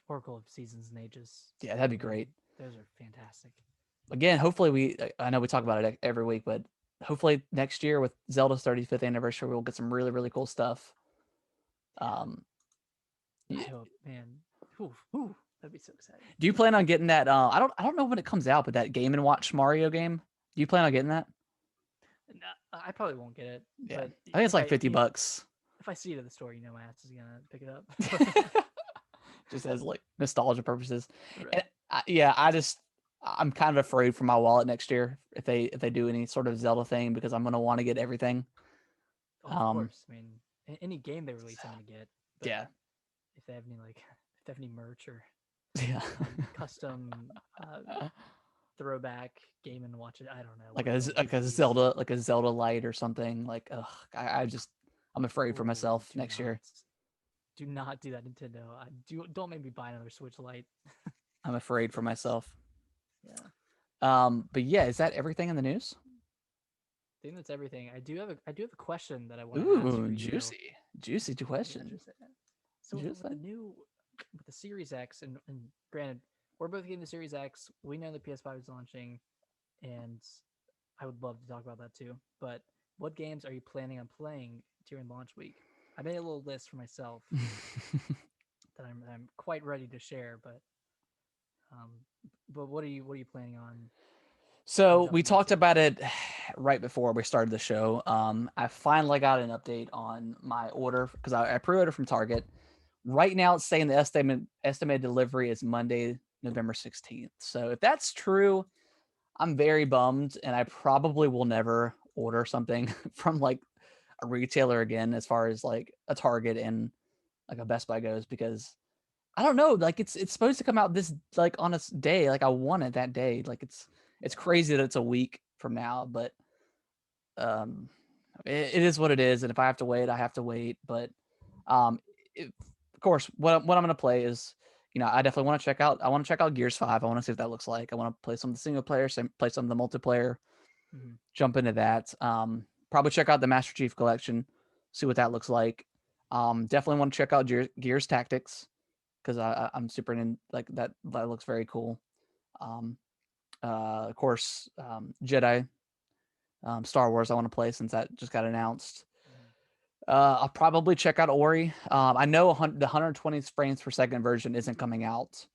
Oracle of Seasons and Ages Yeah, that'd be again. great. Those are fantastic. Again, hopefully I know we talk about it every week, but hopefully next year with Zelda's 35th anniversary, we'll get some really cool stuff. Yeah. Um, I y- hope, man. Ooh, that'd be so exciting. do you plan on getting that? I don't know when it comes out, but that Game and Watch Mario game. Do you plan on getting that? No, I probably won't get it, Yeah, but I think it's like $50. if I see it at the store, my ass is gonna pick it up. Just as like nostalgia purposes. And Right. yeah, I'm kind of afraid for my wallet next year if they do any sort of Zelda thing because I'm gonna want to get everything. Oh, of Um, course. I mean, any game they release, I'm gonna get. But yeah, if they have any if they have any merch or yeah. custom throwback Game and Watch it, I don't know like what they'll like release. A Zelda light or something. Like, ugh, I'm afraid for Oh, myself next year. do not do that, Nintendo. Don't make me buy another Switch Lite. I'm afraid for myself. Yeah, But yeah, is that everything in the news? I think that's everything. I do have a question that I want to ask Ooh, for you. juicy If you're question. interested. So with Juicy. with the Series X, and granted, we're both getting the Series X. We know the PS5 is launching, and I would love to talk about that too. But what games are you planning on playing during launch week? I made a little list for myself that I'm quite ready to share, um, but what are you planning on So we jumping talked into? about it right before we started the show. I finally got an update on my order because I pre-ordered from Target. Right now, it's saying the estimated delivery is Monday, November 16th. So if that's true, I'm very bummed, and I probably will never order something from like a retailer again, as far as like a Target and like a Best Buy goes, because I don't know, like it's supposed to come out this like on a day, like I want it that day. Like it's Yeah, crazy that it's a week from now, but um, it is what it is, and if I have to wait, I have to wait. But um, of course, what I'm gonna play is I definitely want to check out. I want to check out Gears 5. I want to see what that looks like. I want to play some of the single player, play some of the multiplayer. Mm-hmm. Jump into that. Probably check out the Master Chief Collection, see what that looks like. Definitely want to check out Gears Tactics because I'm super in like that. That looks very cool. Um, of course, Jedi, Star Wars. I want to play since that just got announced. Mm-hmm. I'll probably check out Ori. I know the 120 frames per second version isn't coming out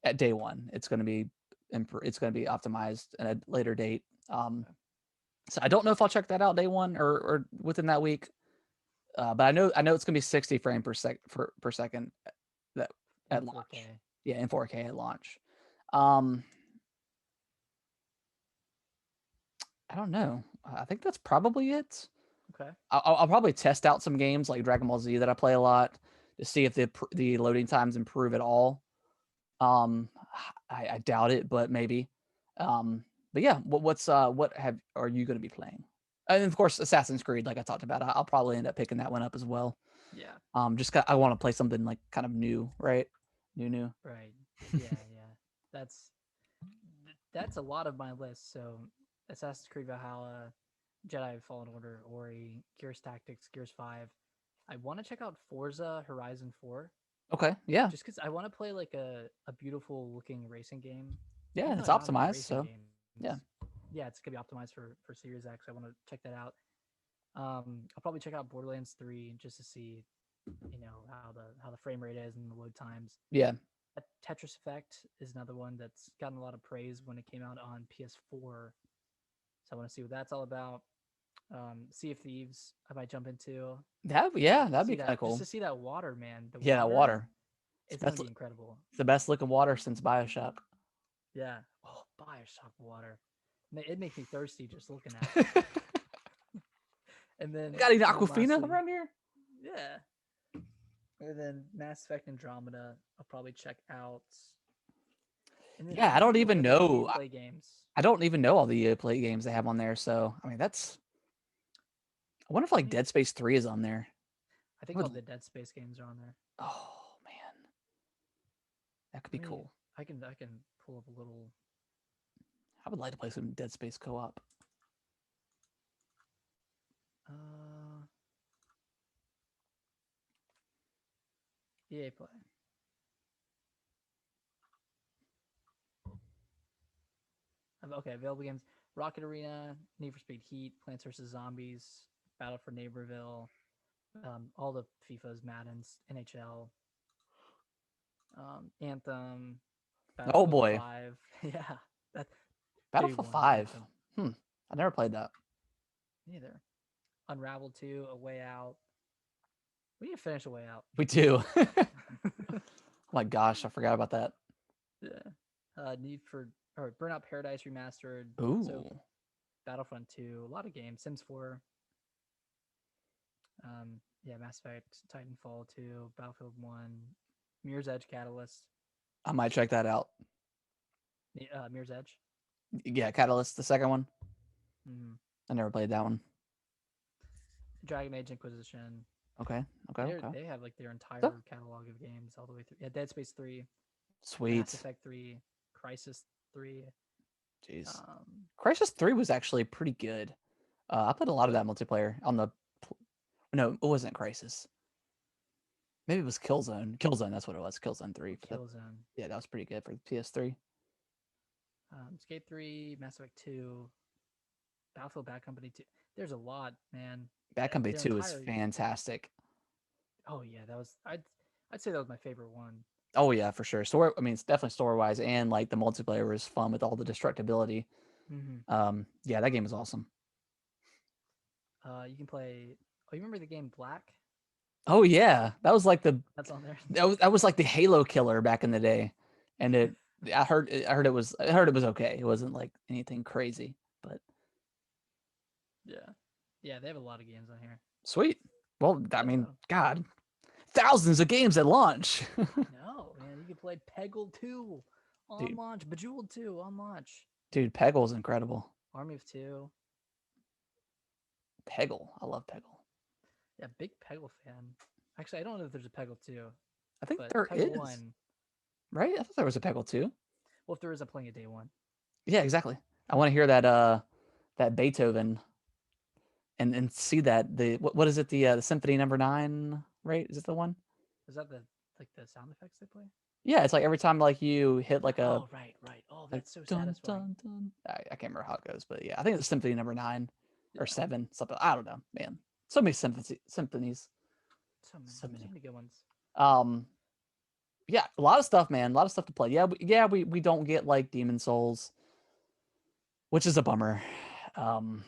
at day one. It's going to be optimized at a later date. Okay. So I don't know if I'll check that out day one or within that week. But I know it's going to be 60 frame per second that In at 4K. launch. Yeah, in 4K at launch. Um, I don't know. I think that's probably it. Okay. I'll probably test out some games like Dragon Ball Z that I play a lot to see if the loading times improve at all. Um, I doubt it, but maybe. But yeah, what are you going to be playing? And of course, Assassin's Creed, like I talked about, I'll probably end up picking that one up as well. Yeah. Just I want to play something like kind of new, right? New. Right. Yeah. Yeah. That's that's a lot of my list. So Assassin's Creed Valhalla, Jedi Fallen Order, Ori, Gears Tactics, Gears 5. I want to check out Forza Horizon 4 Okay, yeah, just because I want to play like a beautiful looking racing game. yeah, Even though it's I'm not into optimized, racing so games, yeah, yeah, it's gonna be optimized for Series X. I want to check that out. I'll probably check out Borderlands 3 just to see, how the frame rate is and the load times. yeah. Tetris Effect is another one that's gotten a lot of praise when it came out on PS4. So I want to see what that's all about. Sea of Thieves, I might jump into. That'd be See kind of that just cool. to see that water, man. The Yeah, that water, water. It's it's gonna best. be incredible. It's the best looking water since Bioshock. Yeah. Oh, Bioshock water. It makes me thirsty just looking at it. You got any And then Aquafina lastly, around here? yeah. And then Mass Effect Andromeda, I'll probably check out. And then Yeah, I don't know what other EA Play games. I don't even know all the EA Play games they have on there. So I mean, that's. I wonder if I like mean, Dead Space 3 is on there. I I think would. all the Dead Space games are on there. Oh man, that could be Let me. cool. I can pull up a little. I would like to play some Dead Space co-op. Uh, EA Play. Okay, available games: Rocket Arena, Need for Speed Heat, Plants vs Zombies, Battle for Neighborville, all the FIFA's, Madden's, NHL, Anthem, Oh Battlefield boy, 5. Yeah, that big Battlefield one, 5. Anthem. I never played that. Neither. Unravel 2, A Way Out. We need to finish A Way Out. We do. Oh my gosh, I forgot about that. Yeah. Need for or Burnout Paradise Remastered. So Ooh, Battlefront 2, a lot of games. Sims 4. Yeah, Mass Effect, Titanfall 2, Battlefield 1, Mirror's Edge Catalyst. I might check that out. Mirror's Edge. Yeah, Catalyst, the second one. Mm-hmm. I never played that one. Dragon Age Inquisition. Okay, okay. They have like their So, entire catalog of games all the way through. Yeah, Dead Space 3, Mass sweet. Effect 3, Crisis 3. Jeez. Um, Crisis 3 was actually pretty good. I played a lot of that multiplayer on the. No, it wasn't Crisis. Maybe it was Killzone. Killzone, that's what it was. Killzone 3 for the. Killzone. Yeah, that was pretty good for the PS3. Skate 3, Mass Effect 2, Battlefield Bad Company 2. There's a lot, man. Bad Company Their 2 is entire. fantastic. Oh yeah, that was. I'd say that was my favorite one. Oh yeah, for sure. Story. I mean, it's definitely story wise, and like the multiplayer was fun with all the destructibility. Mm-hmm. Yeah, that game is awesome. You can play. Oh, you remember the game Black? Oh yeah, that was like the That's on there. that was like the Halo killer back in the day, and it. I heard it was okay. It wasn't like anything crazy, but Yeah, yeah, they have a lot of games on here. sweet. Well, I Yeah, mean, so God, thousands of games at launch. no, man, you can play Peggle 2 on Dude, launch, Bejeweled 2 on launch, dude, Peggle's incredible. Army of 2. Peggle, I love Peggle. Yeah, big Peggle fan. Actually, I don't know if there's a Peggle 2. I think but there Peggle is, 1. right? I thought there was a Peggle 2. Well, if there is, I'm playing a day one. Yeah, exactly. I want to hear that Beethoven and see that what is it, the Symphony Number 9, right? Is it the one? Is that the like the sound effects they play? Yeah, it's like every time like you hit like a Oh, right, right. Oh, like that's so dun satisfying. dun dun. I can't remember how it goes, but yeah, I think it's Symphony Number 9 or Yeah, 7, something. I don't know, man. So many symphonies, so so many. many good ones. Um, yeah, a lot of stuff, man. A lot of stuff to play. We don't get like Demon Souls, which is a bummer. Um,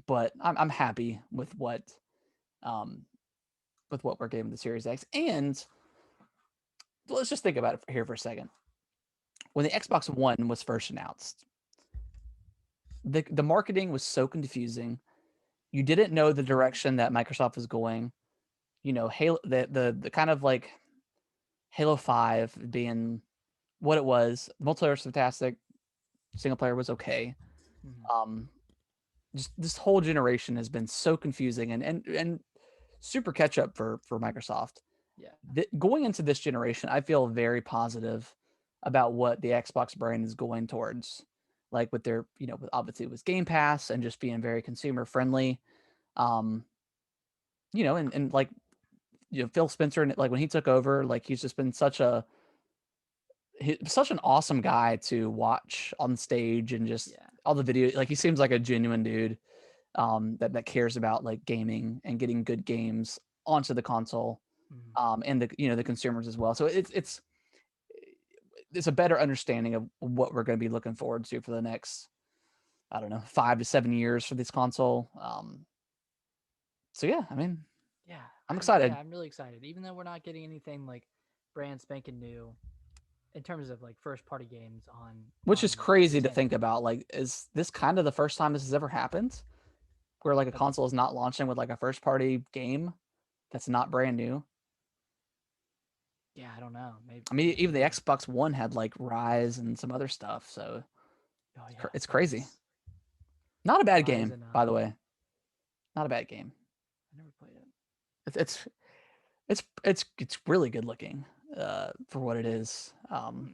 but I'm happy um with what we're getting with the Series X. And let's just think about it here for a second. When the Xbox One was first announced, the marketing was so confusing. You didn't know the direction that Microsoft was going. You know, Halo, the kind of like Halo 5 being what it was. The multiplayer was fantastic. Single player was okay. Mm-hmm. Um, just this whole generation has been so confusing and super catch up for Microsoft. Yeah. Going into this generation, I feel very positive about what the Xbox brand is going towards. Like with their, obviously it was Game Pass and just being very consumer friendly. Um, and like Phil Spencer, and like when he took over, like he's just been such an awesome guy to watch on stage and just Yeah. all the video. Like he seems like a genuine dude that cares about like gaming and getting good games onto the console, Mm-hmm. and the consumers as well. So it's a better understanding of what we're going to be looking forward to for the next, I don't know, 5 to 7 years for this console. So yeah, I mean, Yeah. I'm Yeah, excited, I'm really excited. Even though we're not getting anything like brand spanking new in terms of like first party games which on is the crazy to 10th. think about. Like, is this kind of the first time this has ever happened, where like a Like, console is not launching with like a first party game that's not brand new? yeah, I don't know. I mean, even the Maybe. Xbox One had like Rise and some other stuff, so Oh yeah, it's crazy. Rise. Not a bad Rise game, and by the way. Not a bad game. I never played it. It's it's it's really good looking for what it is. Hmm.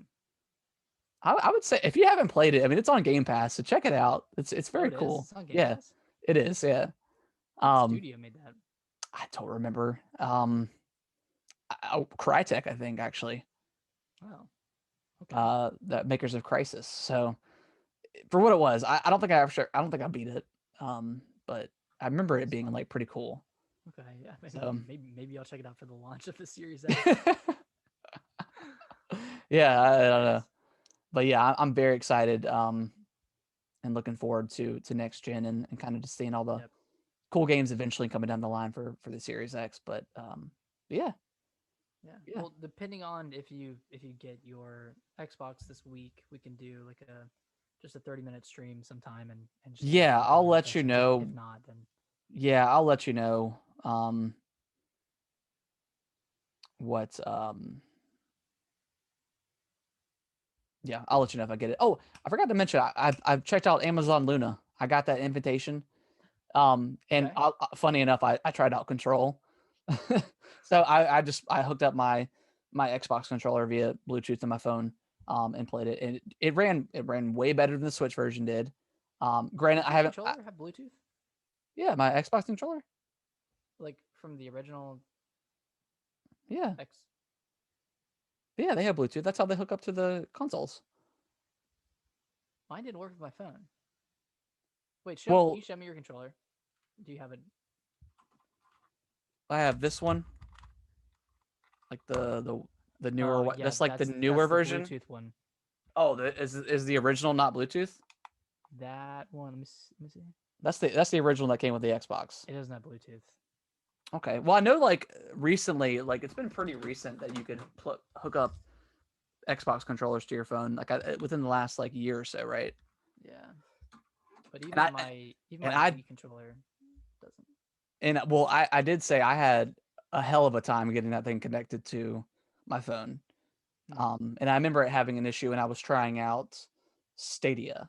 I would say if you haven't played it, I mean, it's on Game Pass, so check it out. It's Oh, very it is. cool. It's on Game Yeah, Pass. it is. Yeah. What Um, studio made that? I don't remember. Crytek, I think actually. Oh, okay. The makers of Crisis. So for what it was, I don't think I don't think I beat it. But I remember it That's being fun. like pretty cool. Okay, yeah, So maybe I'll check it out for the launch of the Series X. yeah, That'd be I don't know, hilarious. but yeah, I'm very excited. And looking forward to next gen and kind of just seeing all the Yep. cool games eventually coming down the line for the Series X. But yeah, Yeah. yeah, Well, depending on if you get your Xbox this week, we can do like a just a 30-minute stream sometime and just kind of yeah. go through I'll our let you impressions. If know. not, then Yeah, I'll let you know. What Yeah, I'll let you know if I get it. Oh, I forgot to mention I've checked out Amazon Luna. I got that invitation. And okay. funny enough, I tried out Control. So I hooked up my Xbox controller via Bluetooth to my phone, and played it, and it ran way better than the Switch version did. Granted, Does I your haven't. controller have Bluetooth? Yeah, my Xbox controller. Like from the original Yeah, X? yeah, they have Bluetooth. That's how they hook up to the consoles. Mine didn't work with my phone. Wait, can Well, you show me your controller? Do you have it? I have this one, like the newer Oh one. yeah, That's like the that's newer the version. Bluetooth one. Oh, is the original not Bluetooth? That one. Let me see. That's the original that came with the Xbox. It doesn't have Bluetooth. Okay. Well, I know like recently, like it's been pretty recent that you could hook up Xbox controllers to your phone, like within the last like year or so, right? Yeah, but And even and my I Wii controller doesn't. well, I did say I had a hell of a time getting that thing connected to my phone. Hmm. And I remember it having an issue when I was trying out Stadia.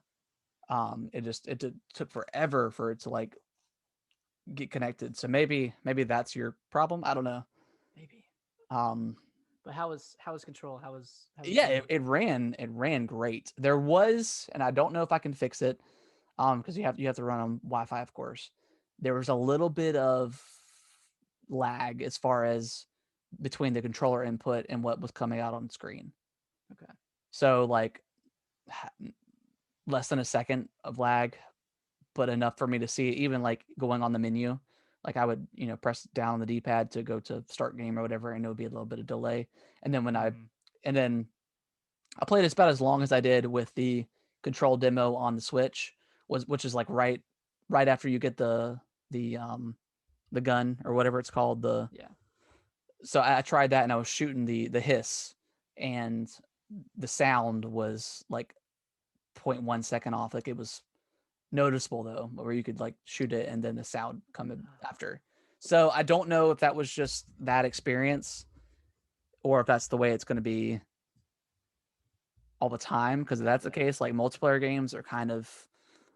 It took forever for it to like get connected. So maybe that's your problem. I don't know. Maybe. Um, But how was control? How was yeah, gaming? it ran great. There was, and I don't know if I can fix it, because you have to run on Wi-Fi, of course. There was a little bit of lag as far as between the controller input and what was coming out on screen. Okay. So like less than a second of lag, but enough for me to see it, even like going on the menu. Like I would, press down on the D-pad to go to start game or whatever, and it would be a little bit of delay. And then Mm, and then I played about as long as I did with the control demo on the Switch, which is like right after you get the the gun or whatever it's called. yeah. So I tried that and I was shooting the hiss, and the sound was like zero point 0.1 second off. Like it was noticeable though, where you could like shoot it and then the sound coming after. So I don't know if that was just that experience or if that's the way it's going to be all the time. Because if that's the Yeah. case, like multiplayer games are kind of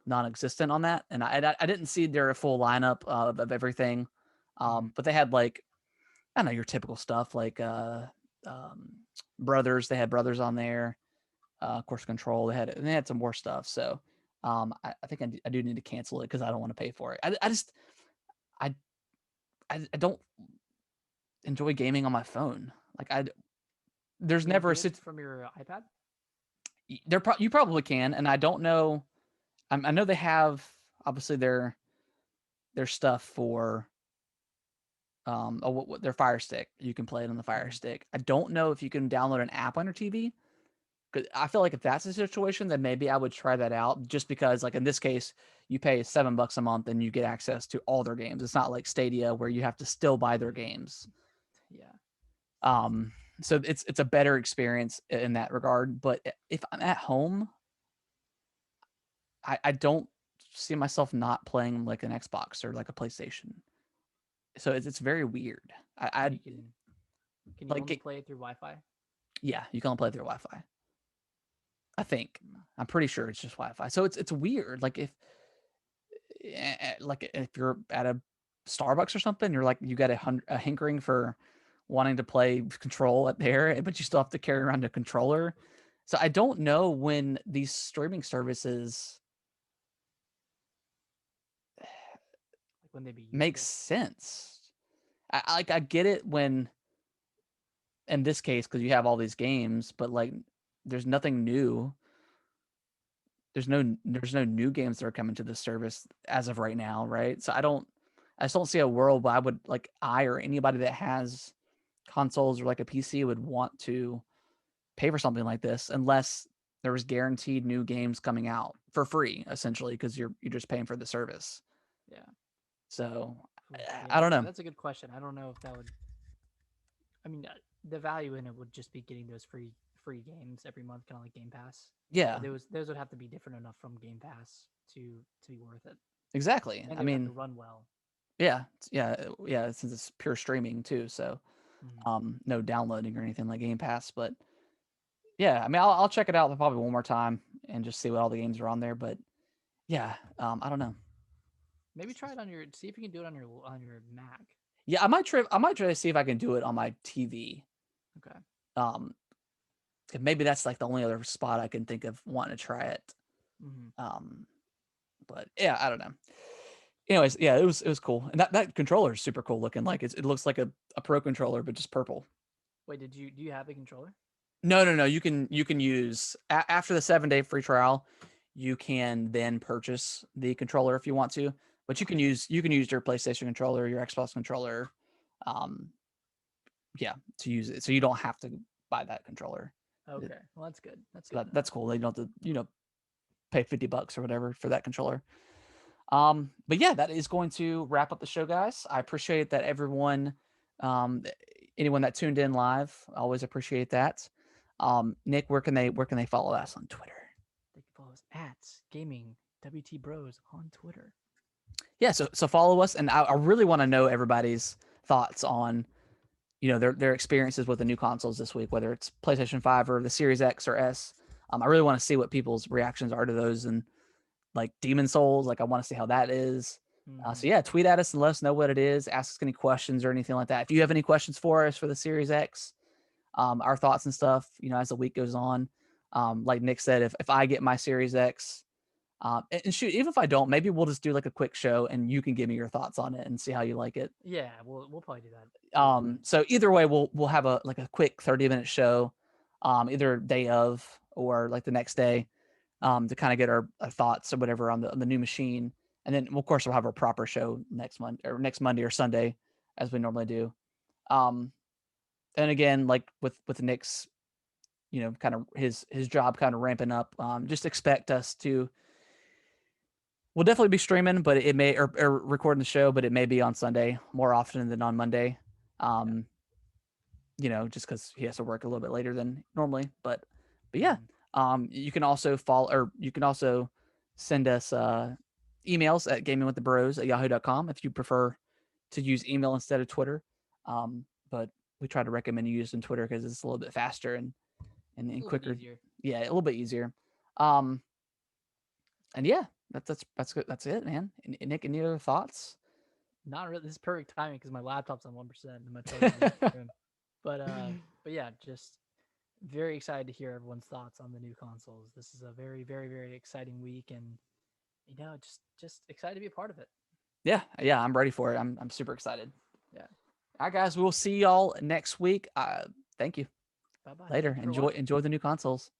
non-existent on that. And I didn't see their full lineup of everything, Mm, but they had like I don't know your typical stuff like um, brothers. They had brothers on there. Of course, control. They had some more stuff. So I think I do need to cancel it because I don't want to pay for it. I just I, I don't enjoy gaming on my phone. Like there's can you never a do it from your iPad? you probably can, and I don't know. I know they have obviously their stuff for their Fire Stick. You can play it on the Fire Mm, Stick. I don't know if you can download an app on your TV. Cause I feel like if that's the situation, then maybe I would try that out. Just because, like in this case, you pay $7 a month and you get access to all their games. It's not like Stadia where you have to still buy their games. yeah. Um, so it's a better experience in that regard. But if I'm at home, I don't see myself not playing like an Xbox or like a PlayStation. So it's very weird. And I can you like only it, play it through Wi-Fi? yeah, you can only play through Wi-Fi. I think Mm, I'm pretty sure it's just Wi-Fi. So it's weird. Like if you're at a Starbucks or something, you're like you got a hankering for wanting to play Control at there, but you still have to carry around a controller. So I don't know when these streaming services like when they'd be make useful. sense. I get it when in this case because you have all these games, but like there's nothing new. There's no new games that are coming to this service as of right now, right? So I just don't see a world where I would like I or anybody that has consoles or like a PC would want to pay for something like this unless there was guaranteed new games coming out for free, essentially, because you're just paying for the service. Yeah. So Oof, yeah, I don't know. that's a good question. I don't know if that would. I mean, the value in it would just be getting those free games every month, kind of like Game Pass. Yeah, But those would have to be different enough from Game Pass to be worth it, exactly. and I they would have to mean, run well. yeah, yeah. Since it's pure streaming too, so Mm, no downloading or anything like Game Pass, but yeah, I mean, I'll check it out probably one more time and just see what all the games are on there. But yeah, I don't know. maybe try it on your. See if you can do it on your Mac. Yeah, I might try to see if I can do it on my TV. Okay. Um, maybe that's like the only other spot I can think of wanting to try it. Mm-hmm. Um, but yeah, I don't know. Anyways, yeah, it was cool, and that controller is super cool looking. Like it looks like a pro controller, but just purple. Wait, do you have a controller? No, no, no. You can use after the 7 day free trial, you can then purchase the controller if you want to. But Okay. you can use your PlayStation controller, your Xbox controller, um, yeah, to use it. So you don't have to buy that controller. Okay. Well, that's good. That's So good to know. that's cool. You don't have to pay $50 or whatever for that controller. But yeah, that is going to wrap up the show, guys. I appreciate that everyone, um, anyone that tuned in live, I always appreciate that. Nick, where can they follow us on Twitter? They can follow us at Gaming WT Bros on Twitter. Yeah, so follow us, and I really want to know everybody's thoughts on their experiences with the new consoles this week, whether it's PlayStation 5 or the Series X or S. I really want to see what people's reactions are to those, and like Demon Souls, like I want to see how that is. Mm-hmm. So yeah, tweet at us and let us know what it is. Ask us any questions or anything like that. If you have any questions for us for the Series X, our thoughts and stuff, as the week goes on. Like Nick said, if I get my Series X, and shoot, even if I don't, maybe we'll just do like a quick show and you can give me your thoughts on it and see how you like it. Yeah, we'll probably do that either way. So either way, we'll have a quick 30-minute show, either day of or like the next day, to kind of get our thoughts or whatever on the new machine, and then of course we'll have our proper show next Monday or Sunday, as we normally do. Um, and again, like with Nick's, kind of his job kind of ramping up, just expect us to. We'll definitely be streaming, but it may or recording the show, but it may be on Sunday more often than on Monday. Um, just because he has to work a little bit later than normally. But yeah, Mm-hmm. you can also follow, or you can also send us emails at gamingwiththebros@yahoo.com if you prefer to use email instead of Twitter. But we try to recommend you using Twitter because it's a little bit faster and A little bit quicker. easier. Yeah, a little bit easier. Um, and yeah, that's good. That's it, man. And Nick, any other thoughts? Not really. This is perfect timing because my laptop's on 1% and my charger's in the room. But yeah, just very excited to hear everyone's thoughts on the new consoles. This is a very, very, very exciting week, and just excited to be a part of it. Yeah, I'm ready for it. I'm super excited. Yeah. All right, guys, we'll see y'all next week. Thank you. Bye bye. Thank Later. you for Enjoy watching. enjoy the new consoles.